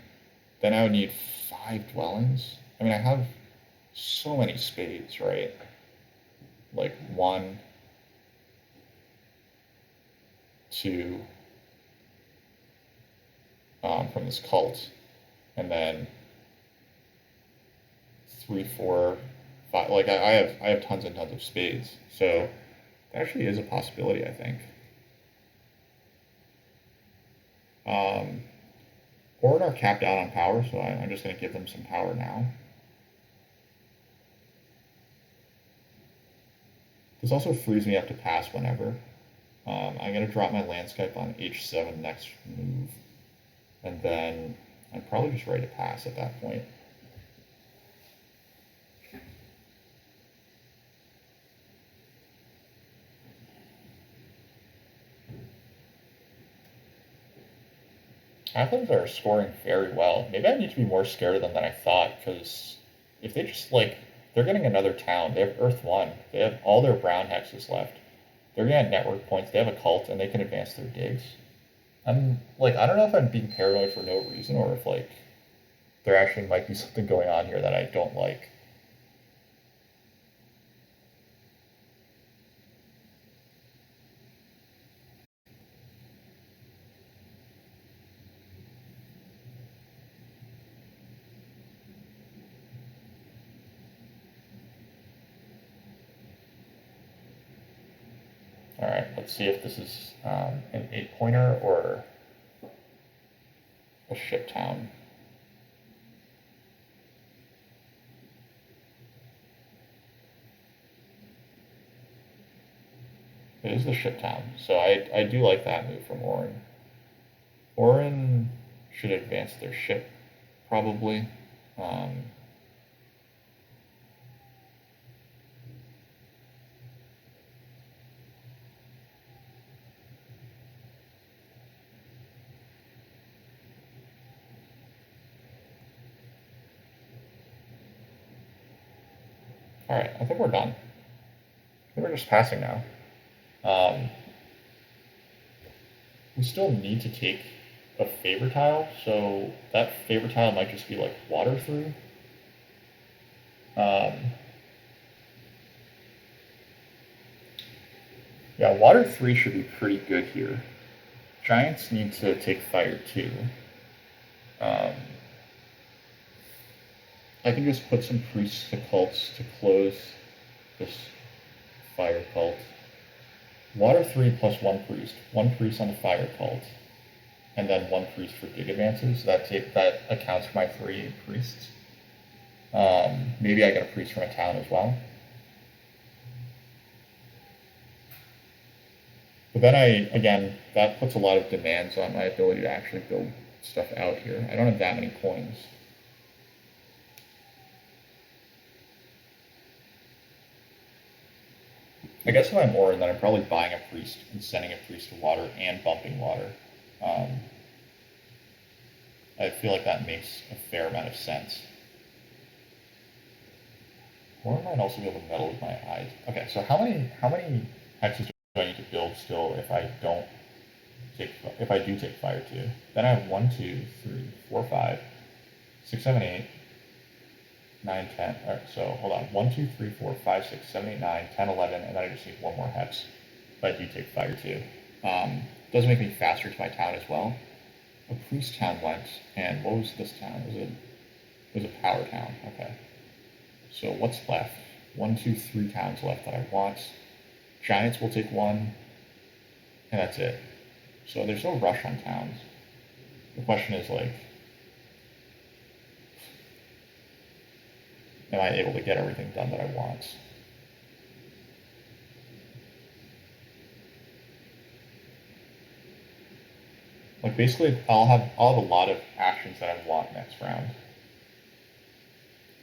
S1: Then I would need 5 dwellings. I mean, I have so many spades, right? Like 1, 2, from this cult, and then 3, 4, 5. Like I have tons and tons of spades. So that actually is a possibility, I think. Auren are capped out on power, so I'm just going to give them some power now. This also frees me up to pass whenever. I'm going to drop my landscape on H7 next move, and then I'm probably just ready to pass at that point. Halflings are scoring very well. Maybe I need to be more scared of them than I thought, because if they just, like, they're getting another town. They have Earth 1. They have all their brown hexes left. They're getting network points. They have a cult, and they can advance their digs. I'm, like, I don't know if I'm being paranoid for no reason, or if, like, there actually might be something going on here that I don't like. All right, let's see if this is an 8-pointer or a ship town. It is the ship town, so I do like that move from Auren. Auren should advance their ship, probably. Um, all right, I think we're done. I think we're just passing now. Um, we still need to take a favor tile, so that favor tile might just be like water through. Um, yeah, water 3 should be pretty good here. Giants need to take fire 2. I can just put some priests to cults to close this fire cult. Water 3 plus 1 priest. 1 priest on the fire cult. And then 1 priest for dig advances. That accounts for my 3 priests. Maybe I get a priest from a town as well. But then again, that puts a lot of demands on my ability to actually build stuff out here. I don't have that many coins. I guess if I'm Auren, then I'm probably buying a priest and sending a priest to water and bumping water. I feel like that makes a fair amount of sense. Or I might also be able to meddle with my eyes. Okay, so how many hexes do I need to build still if I do take fire 2? Then I have 1, 2, 3, 4, 5, 6, 7, 8, 9, 10. All right, so hold on. 1, 2, 3, 4, 5, 6, 7, 8, 9, 10, 11, and then I just need 1 more hex if I do take fire 2. Does make me faster to my town as well. A priest town went, and what was this town? It was a power town. Okay. So what's left? 1, 2, 3 towns left that I want. Giants will take 1, and that's it. So there's no rush on towns. The question is, like, am I able to get everything done that I want? Like basically, I'll have a lot of actions that I want next round.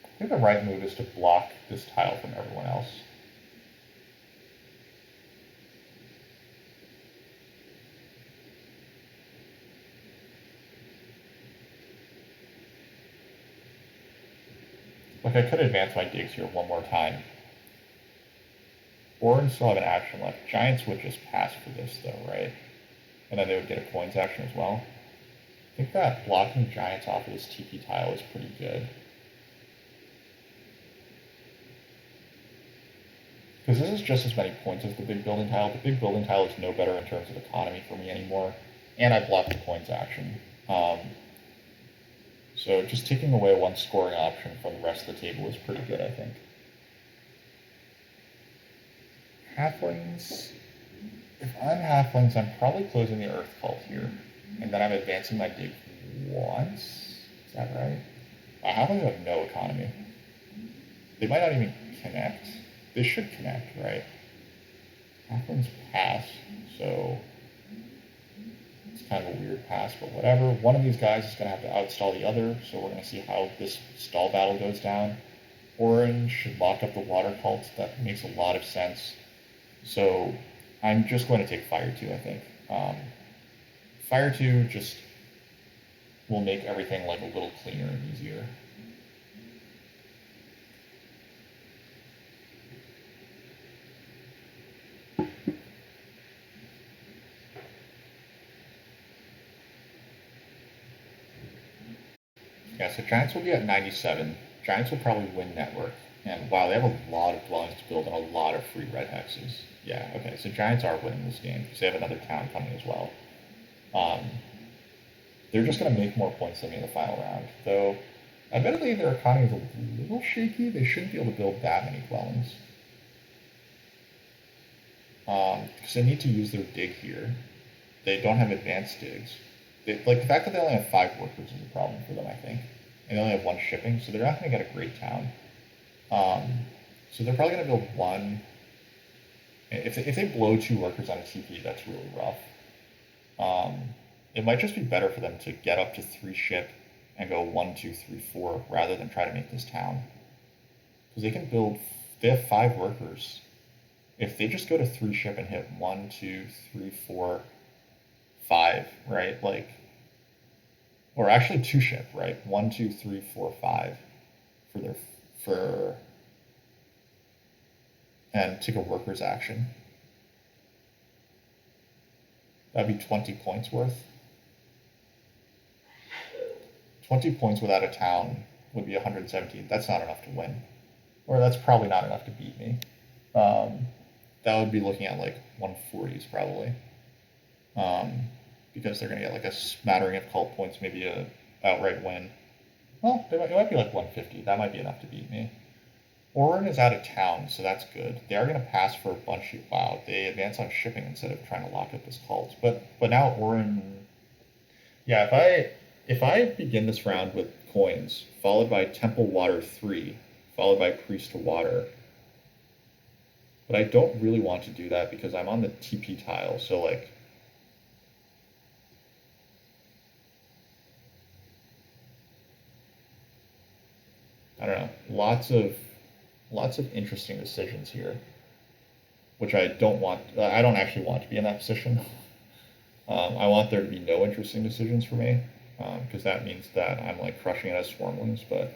S1: I think the right move is to block this tile from everyone else. Like I could advance my digs here one more time. Auren still have an action left. Giants would just pass for this though, right? And then they would get a coins action as well. I think that blocking Giants off of this TP tile is pretty good. Because this is just as many points as the big building tile. The big building tile is no better in terms of economy for me anymore. And I blocked the coins action. So just taking away one scoring option from the rest of the table is pretty good, I think. Halflings. If I'm halflings, I'm probably closing the Earth Cult here. And then I'm advancing my dig once. Is that right? Halflings have no economy. They might not even connect. They should connect, right? Halflings pass, so it's kind of a weird pass, but whatever. One of these guys is going to have to outstall the other, so we're going to see how this stall battle goes down. Orange should lock up the water cult. That makes a lot of sense. So I'm just going to take Fire 2, I think. Fire 2 just will make everything like a little cleaner and easier. Yeah, so Giants will be at 97. Giants will probably win Network. And wow, they have a lot of dwellings to build and a lot of free red hexes. Yeah, okay, so Giants are winning this game because they have another town coming as well. They're just going to make more points than me in the final round. Though, admittedly, their economy is a little shaky. They shouldn't be able to build that many dwellings. Because they need to use their dig here. They don't have advanced digs. Like the fact that they only have 5 workers is a problem for them, I think. And they only have 1 shipping, so they're not going to get a great town. So they're probably going to build 1. If they blow 2 workers on a TP, that's really rough. It might just be better for them to get up to 3 ship and go 1, 2, 3, 4 rather than try to make this town. Because they can build. They have 5 workers. If they just go to 3 ship and hit 1, 2, 3, 4, 5, right? Like, or actually 2 ship, right? 1, 2, 3, 4, 5 for their and take a workers action. That'd be 20 points worth. 20 points without a town would be 117. That's not enough to win, or that's probably not enough to beat me. That would be looking at like 140s probably. Because they're going to get like a smattering of cult points, maybe a outright win. Well, it might be like 150. That might be enough to beat me. Auren is out of town, so that's good. They are going to pass for a bunch of... Wow, they advance on shipping instead of trying to lock up this cult. But now Auren... Yeah, if I begin this round with coins, followed by Temple Water 3, followed by Priest to Water... But I don't really want to do that because I'm on the TP tile, so like... I don't know, lots of interesting decisions here, which I don't want. I don't actually want to be in that position. I want there to be no interesting decisions for me, because that means that I'm like crushing it as swarmlings. But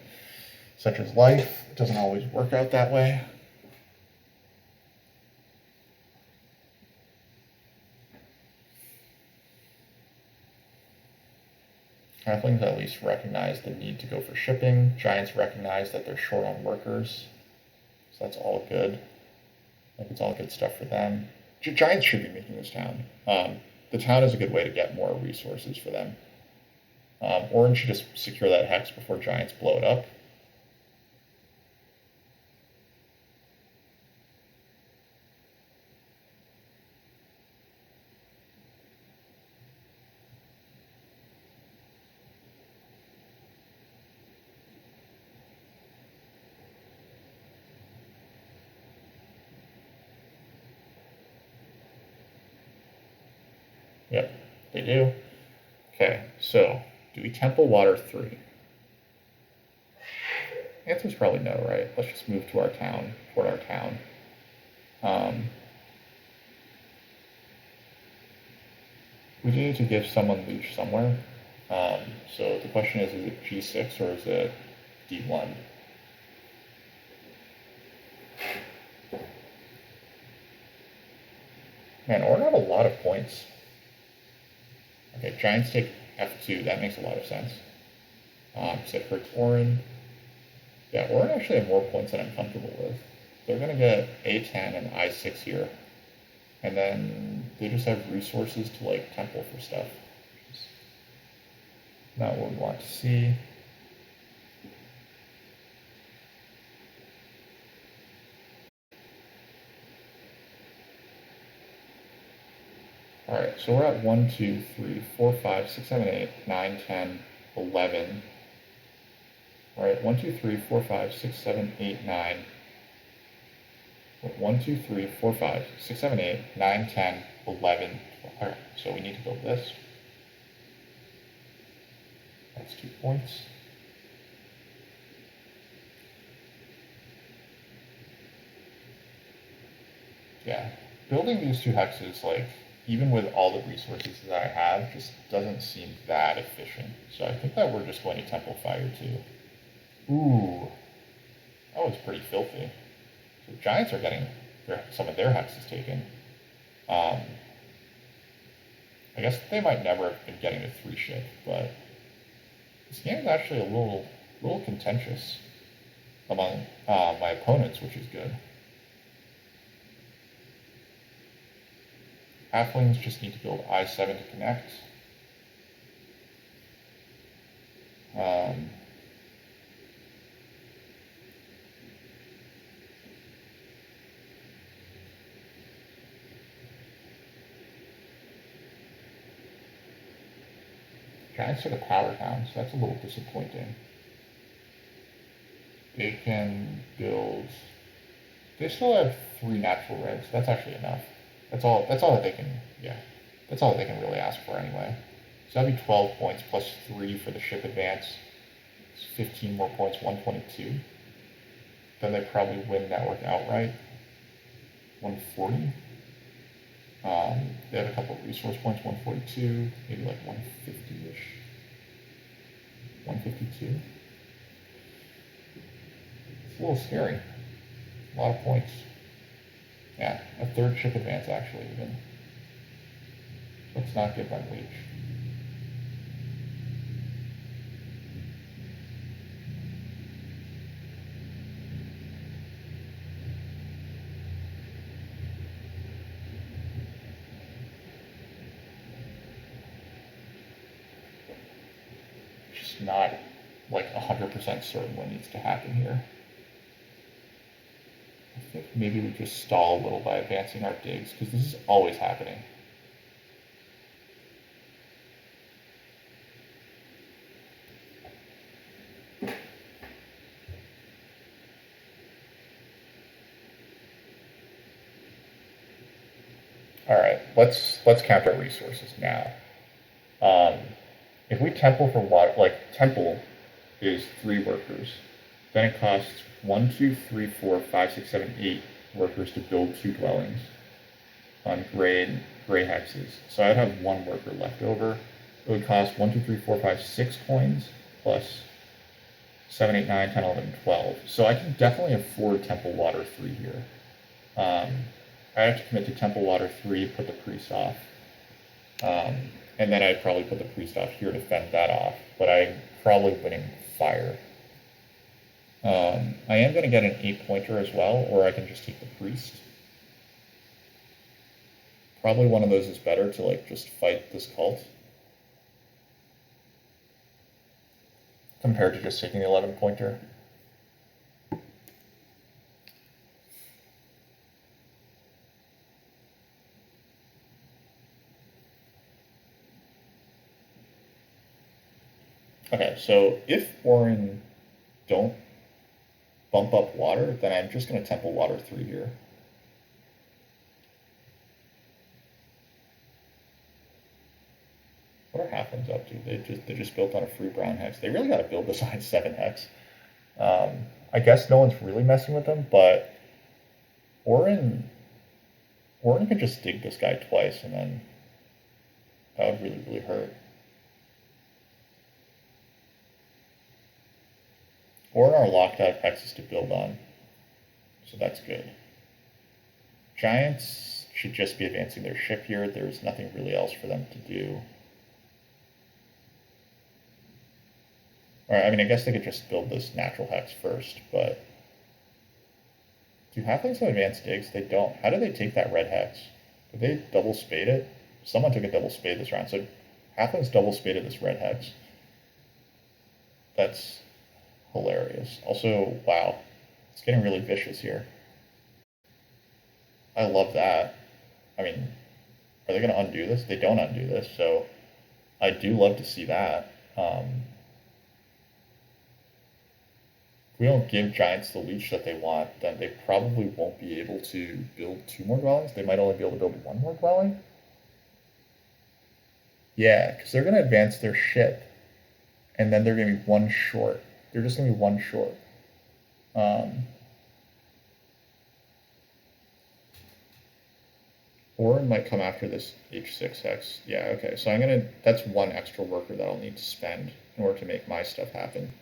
S1: such as life, it doesn't always work out that way. Halflings at least recognize the need to go for shipping. Giants recognize that they're short on workers. So that's all good. Like, it's all good stuff for them. Giants should be making this town. The town is a good way to get more resources for them. Auren should just secure that hex before Giants blow it up. Yep, they do. Okay, so do we temple water 3? Answer's probably no, right? Let's just move to our town, toward our town. We need to give someone leech somewhere. So the question is it G6 or is it D1? Man, Auren have a lot of points. Okay, Giants take F2. That makes a lot of sense. So it hurts Auren. Yeah, Auren actually have more points than I'm comfortable with. They're going to get A10 and I6 here. And then they just have resources to, like, temple for stuff. Not what we want to see. Alright, so we're at 1, 2, 3, 4, 5, 6, 7, 8, 9, 10, 11. Alright, 1, 2, 3, 4, 5, 6, 7, 8, 9. 1, 2, 3, 4, 5, 6, 7, 8, 9, 10, 11. Alright, so we need to build this. That's 2 points. Yeah, building these 2 hexes, like, even with all the resources that I have, just doesn't seem that efficient. So I think that we're just going to Temple Fire too. Ooh, that was pretty filthy. So Giants are getting some of their hexes taken. I guess they might never have been getting a 3 ship, but this game is actually a little contentious among my opponents, which is good. Halflings just need to build I7 to connect. Giants took a power town, so that's a little disappointing. They can build. They still have 3 natural reds. That's actually enough. That's all that they can. Yeah, that's all that they can really ask for anyway. So that'd be 12 points plus 3 for the ship advance. It's 15 more points, 122. Then they probably win network outright. 140. They have a couple of resource points, 142, maybe like 150-ish. 152. It's a little scary. A lot of points. Yeah, a 3rd ship advance actually even. Let's not give them leech. Just not like 100% certain what needs to happen here. I think maybe we just stall a little by advancing our digs, because this is always happening. Alright, let's count our resources now. If we temple for water, like, temple is 3 workers. Then it costs 1, 2, 3, 4, 5, 6, 7, 8 workers to build 2 dwellings on gray hexes. So I'd have 1 worker left over. It would cost 1, 2, 3, 4, 5, 6 coins plus 7, 8, 9, 10, 11, 12. So I can definitely afford Temple Water 3 here. I have to commit to Temple Water 3, put the priest off. And then I'd probably put the priest off here to fend that off. But I'm probably winning fire. I am going to get an 8-pointer as well, or I can just take the priest. Probably one of those is better to, like, just fight this cult. Compared to just taking the 11-pointer. Okay, so if Auren don't bump up water, then I'm just going to Temple Water 3 here. What are halflings up to? They just built on a free brown hex. They really got to build this on 7 hex. I guess no one's really messing with them, but Auren could just dig this guy twice, and then that would really, really hurt. Auren are locked out of hexes to build on, so that's good. Giants should just be advancing their ship here. There's nothing really else for them to do. Alright, I mean, I guess they could just build this natural hex first, but... Do halflings have advanced digs? They don't. How did they take that red hex? Did they double spade it? Someone took a double spade this round, so halflings double spaded this red hex. That's hilarious. Also, wow, it's getting really vicious here. I love that. I mean, are they going to undo this? They don't undo this, so I do love to see that. If we don't give giants the leech that they want, then they probably won't be able to build 2 more dwellings. They might only be able to build 1 more dwelling. Yeah, because they're going to advance their ship, and then they're going to be 1 short. They're just going to be 1 short. Auren might come after this H6 hex. Yeah, okay, so that's 1 extra worker that I'll need to spend in order to make my stuff happen.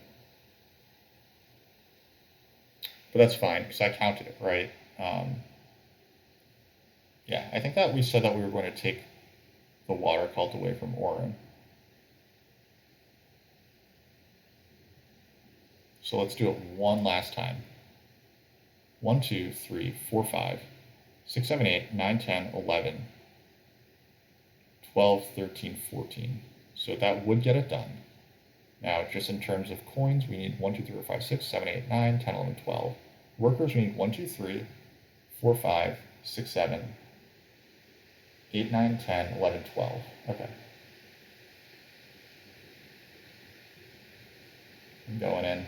S1: But that's fine, because I counted it, right? Yeah, I think that we said that we were going to take the water cult away from Auren. So let's do it one last time. 1, 2, 3, 4, 5, 6, 7, 8, 9, 10, 11, 12, 13, 14. So that would get it done. Now, just in terms of coins, we need 1, 2, 3, 4, 5, 6, 7, 8, 9, 10, 11, 12. Workers, we need 1, 2, 3, 4, 5, 6, 7, 8, 9, 10, 11, 12. Okay. I'm going in.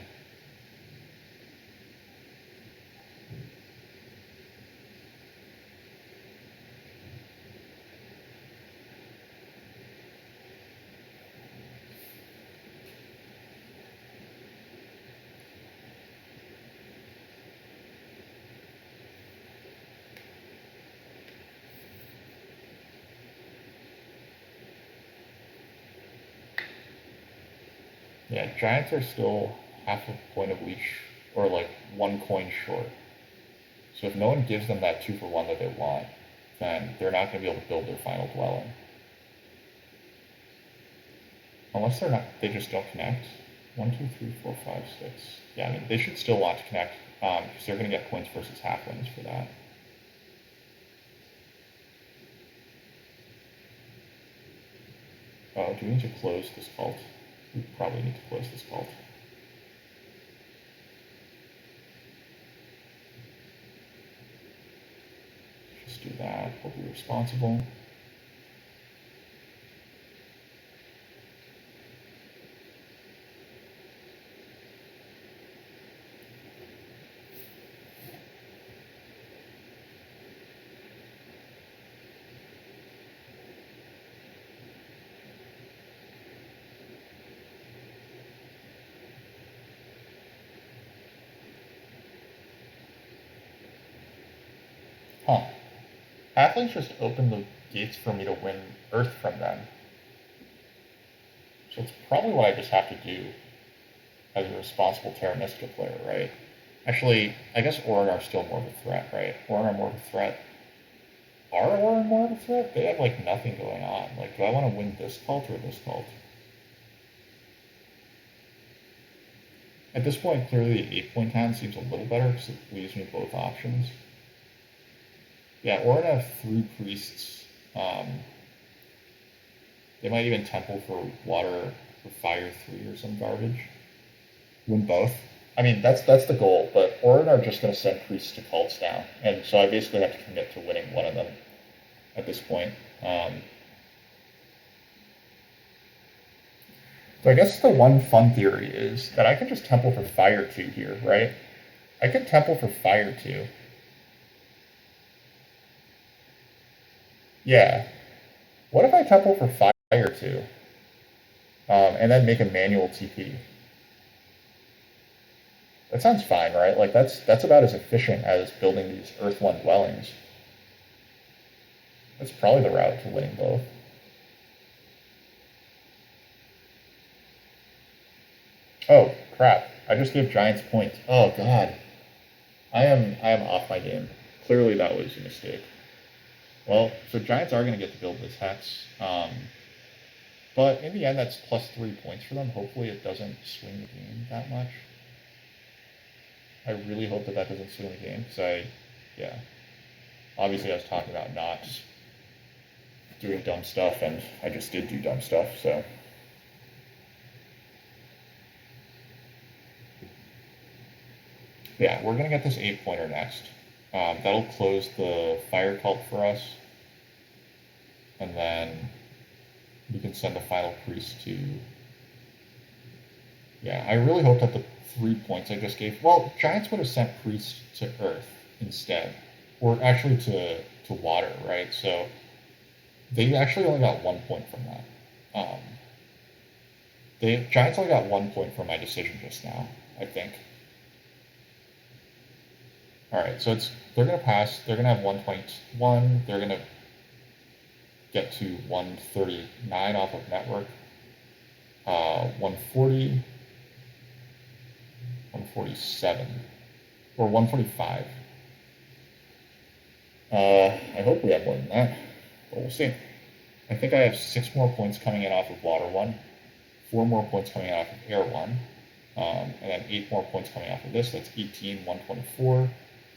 S1: Yeah, giants are still half a point of leech, or like 1 coin short. So if no one gives them that 2 for 1 that they want, then they're not going to be able to build their final dwelling. Unless they just don't connect. 1, 2, 3, 4, 5, 6. Yeah, I mean, they should still want to connect, because they're going to get points versus halflings for that. Oh, do we need to close this cult? We probably need to close this cult. Just do that. We'll be responsible. Huh. Halflings just opened the gates for me to win Earth from them. So it's probably what I just have to do as a responsible Terra Mystica player, right? Actually, I guess Auren are still more of a threat, right? Auren are more of a threat. Are Auren more of a threat? They have, like, nothing going on. Like, do I want to win this cult or this cult? At this point, clearly the 8-point town seems a little better because it leaves me both options. Yeah, Auren have 3 priests. They might even temple for water for fire 3 or some garbage. Win both. I mean, that's the goal, but Auren are just going to send priests to cults now, and so I basically have to commit to winning one of them at this point. So I guess the one fun theory is that I can just temple for fire 2 here, right? I can temple for fire 2. Yeah. What if I temple for fire 2? and then make a manual TP. That sounds fine, right? Like that's about as efficient as building these Earth One dwellings. That's probably the route to winning both. Oh crap! I just gave Giants points. Oh god, I am off my game. Clearly that was a mistake. Well, so Giants are going to get to build this hex, but in the end that's +3 points for them. Hopefully it doesn't swing the game that much. I really hope that that doesn't swing the game because yeah, obviously I was talking about not doing dumb stuff, and I just did do dumb stuff. So yeah, we're gonna get this 8 pointer next. That'll close the fire cult for us, and then we can send the final priest to. Yeah, I really hope that the 3 points I just gave. Well, Giants would have sent priest to Earth instead, or actually to water, right? So they actually only got 1 point from that. Um, they Giants only got 1 point from my decision just now, I think. All right, so they're gonna pass. They're gonna have 121. They're gonna get to 139 off of network. 140, 147, or 145. I hope we have more than that, but we'll see. I think I have 6 more points coming in off of water one, 4 more points coming off of air one, and then 8 more points coming off of this. That's 18, 124,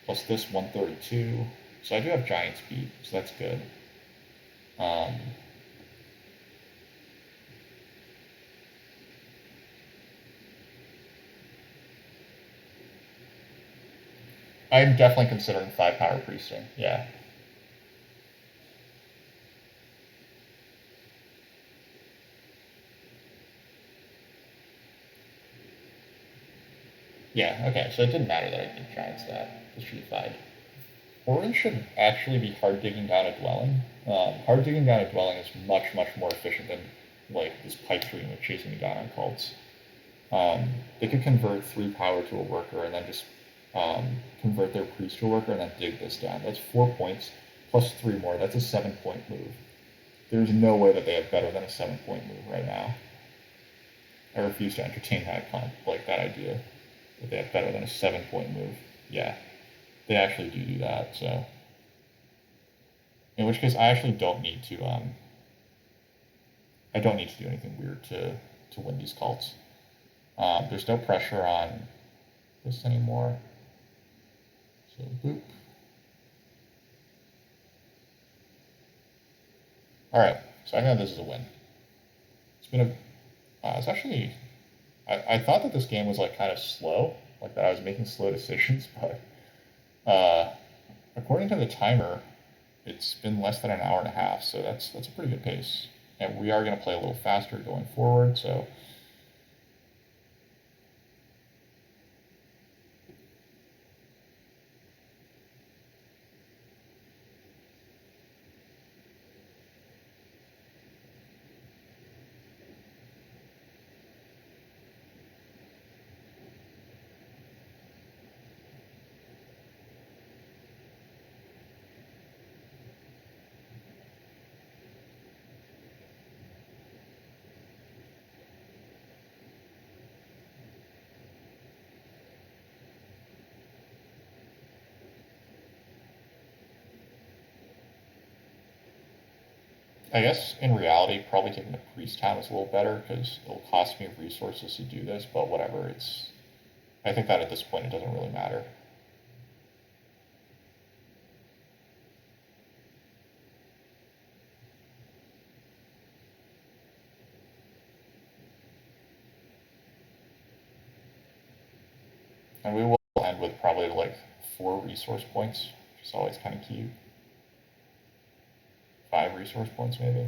S1: plus this 132. So I do have giant speed, so that's good. I'm definitely considering 5 power priesting. Yeah. Yeah, okay, so it didn't matter that I did giants that. This should be fine. Auren should actually be hard digging down a dwelling. Hard digging down a dwelling is much, much more efficient than like this pipe dream of chasing me down on cults. They could convert 3 power to a worker and then just convert their priest to a worker and then dig this down. That's 4 points plus 3 more. That's a 7 point move. There's no way that they have better than a 7 point move right now. I refuse to entertain that idea that they have better than a 7 point move. Yeah, they actually do that. So, in which case, I actually don't need to. I don't need to do anything weird to win these cults. There's no pressure on this anymore. So boop. All right. So I know this is a win. It's been a. It's actually. I thought that this game was like kind of slow, like that I was making slow decisions, but according to the timer, it's been less than an hour and a half, so that's a pretty good pace. And we are going to play a little faster going forward, so I guess in reality, probably taking the priest town is a little better because it'll cost me resources to do this, but whatever. I think that at this point it doesn't really matter. And we will end with probably like 4 resource points, which is always kind of cute. 5 resource points maybe.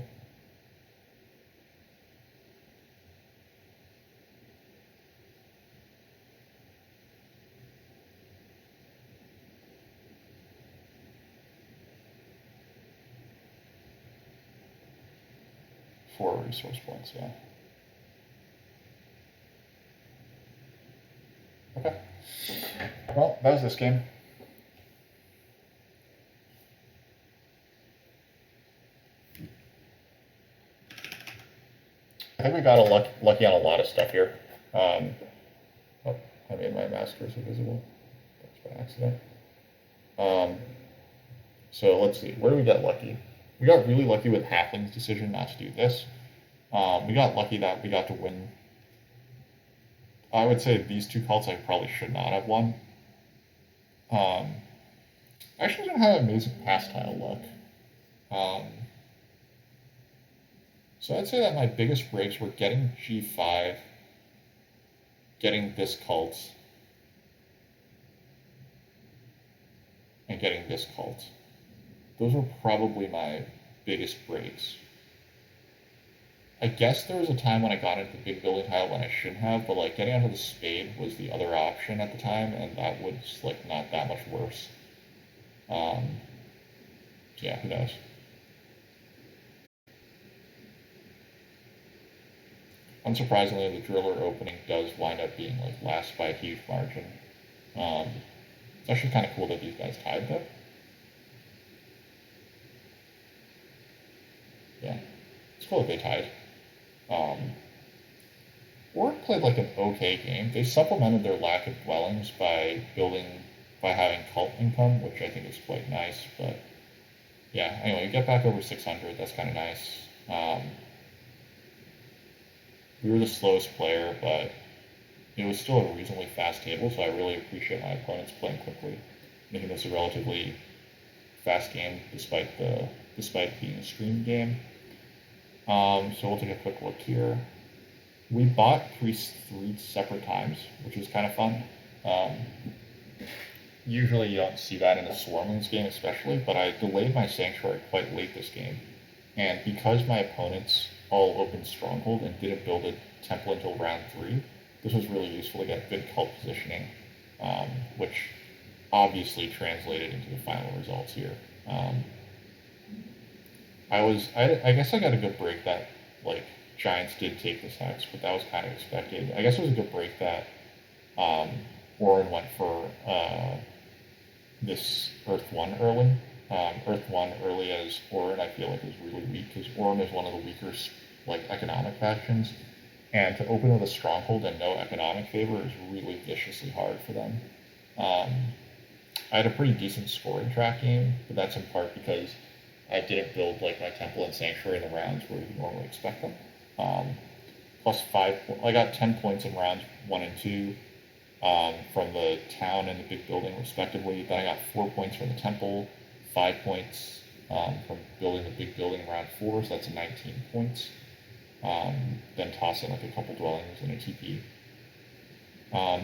S1: Four resource points, yeah. Okay. Well, that was this game. I think we got lucky on a lot of stuff here. Oh, I made my mouse cursor visible. That's by accident. Um, so let's see. Where do we get lucky? We got really lucky with halfling's decision not to do this. We got lucky that we got to win. I would say these two cults I probably should not have won. I actually didn't have amazing pass tile luck. Um, so I'd say that my biggest breaks were getting G5, getting this cult, and getting this cult. Those were probably my biggest breaks. I guess there was a time when I got into the big building tile when I shouldn't have, but like getting onto the spade was the other option at the time, and that was like not that much worse. Yeah, who knows? Unsurprisingly, the driller opening does wind up being like last by a huge margin. It's actually kind of cool that these guys tied though. Yeah, it's cool that they tied. Orc played like an okay game. They supplemented their lack of dwellings by having cult income, which I think is quite nice. But yeah, anyway, you get back over 600. That's kind of nice. We were the slowest player, but it was still a reasonably fast table, so I really appreciate my opponents playing quickly, making this a relatively fast game despite being a stream game. So we'll take a quick look here. We bought priests 3 separate times, which was kind of fun. Usually you don't see that in a swarmlings game especially, but I delayed my sanctuary quite late this game. And because my opponents all opened stronghold and didn't build a temple until round 3, this was really useful to get good cult positioning, which obviously translated into the final results here. I guess I got a good break that like Giants did take this hex, but that was kind of expected. I guess it was a good break that auren went for this Earth 1 early. Earth 1 early as auren I feel like is really weak because auren is one of the weaker like economic factions, and to open with a stronghold and no economic favor is really viciously hard for them. I had a pretty decent scoring track game, but that's in part because I didn't build like my temple and sanctuary in the rounds where you normally expect them. Plus 5, I got 10 points in rounds 1 and 2 from the town and the big building respectively. Then I got 4 points from the temple, 5 points from building the big building in round 4, so that's 19 points. Then toss in like a couple dwellings and a TP.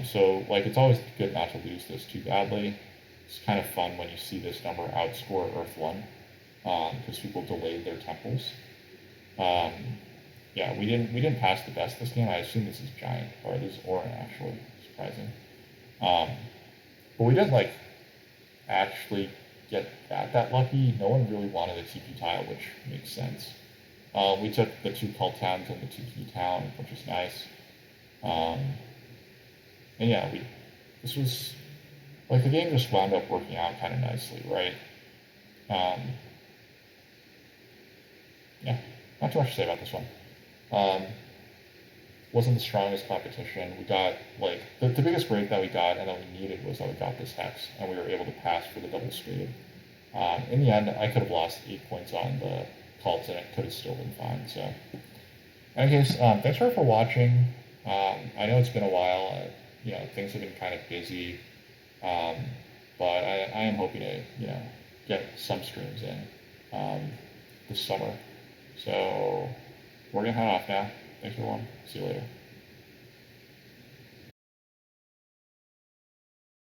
S1: So like it's always good not to lose this too badly. It's kind of fun when you see this number outscore Earth 1 because people delayed their temples. Yeah, we didn't pass the best this game. I assume this is Giant, or this is auren actually. Surprising. But we didn't like actually get that lucky. No one really wanted a TP tile, which makes sense. We took the 2 cult towns and the 2 key town, which is nice. And yeah, this was like the game just wound up working out kind of nicely, right? Yeah, not too much to say about this one. Wasn't the strongest competition. We got like the biggest break that we got and that we needed was that we got this hex and we were able to pass for the double spade. In the end, I could have lost 8 points on the cults and it could have still been fine. So, in any case, thanks for watching. I know it's been a while. Things have been kind of busy, but I am hoping to get some streams in this summer. So we're gonna head off now. Thanks everyone. See you later.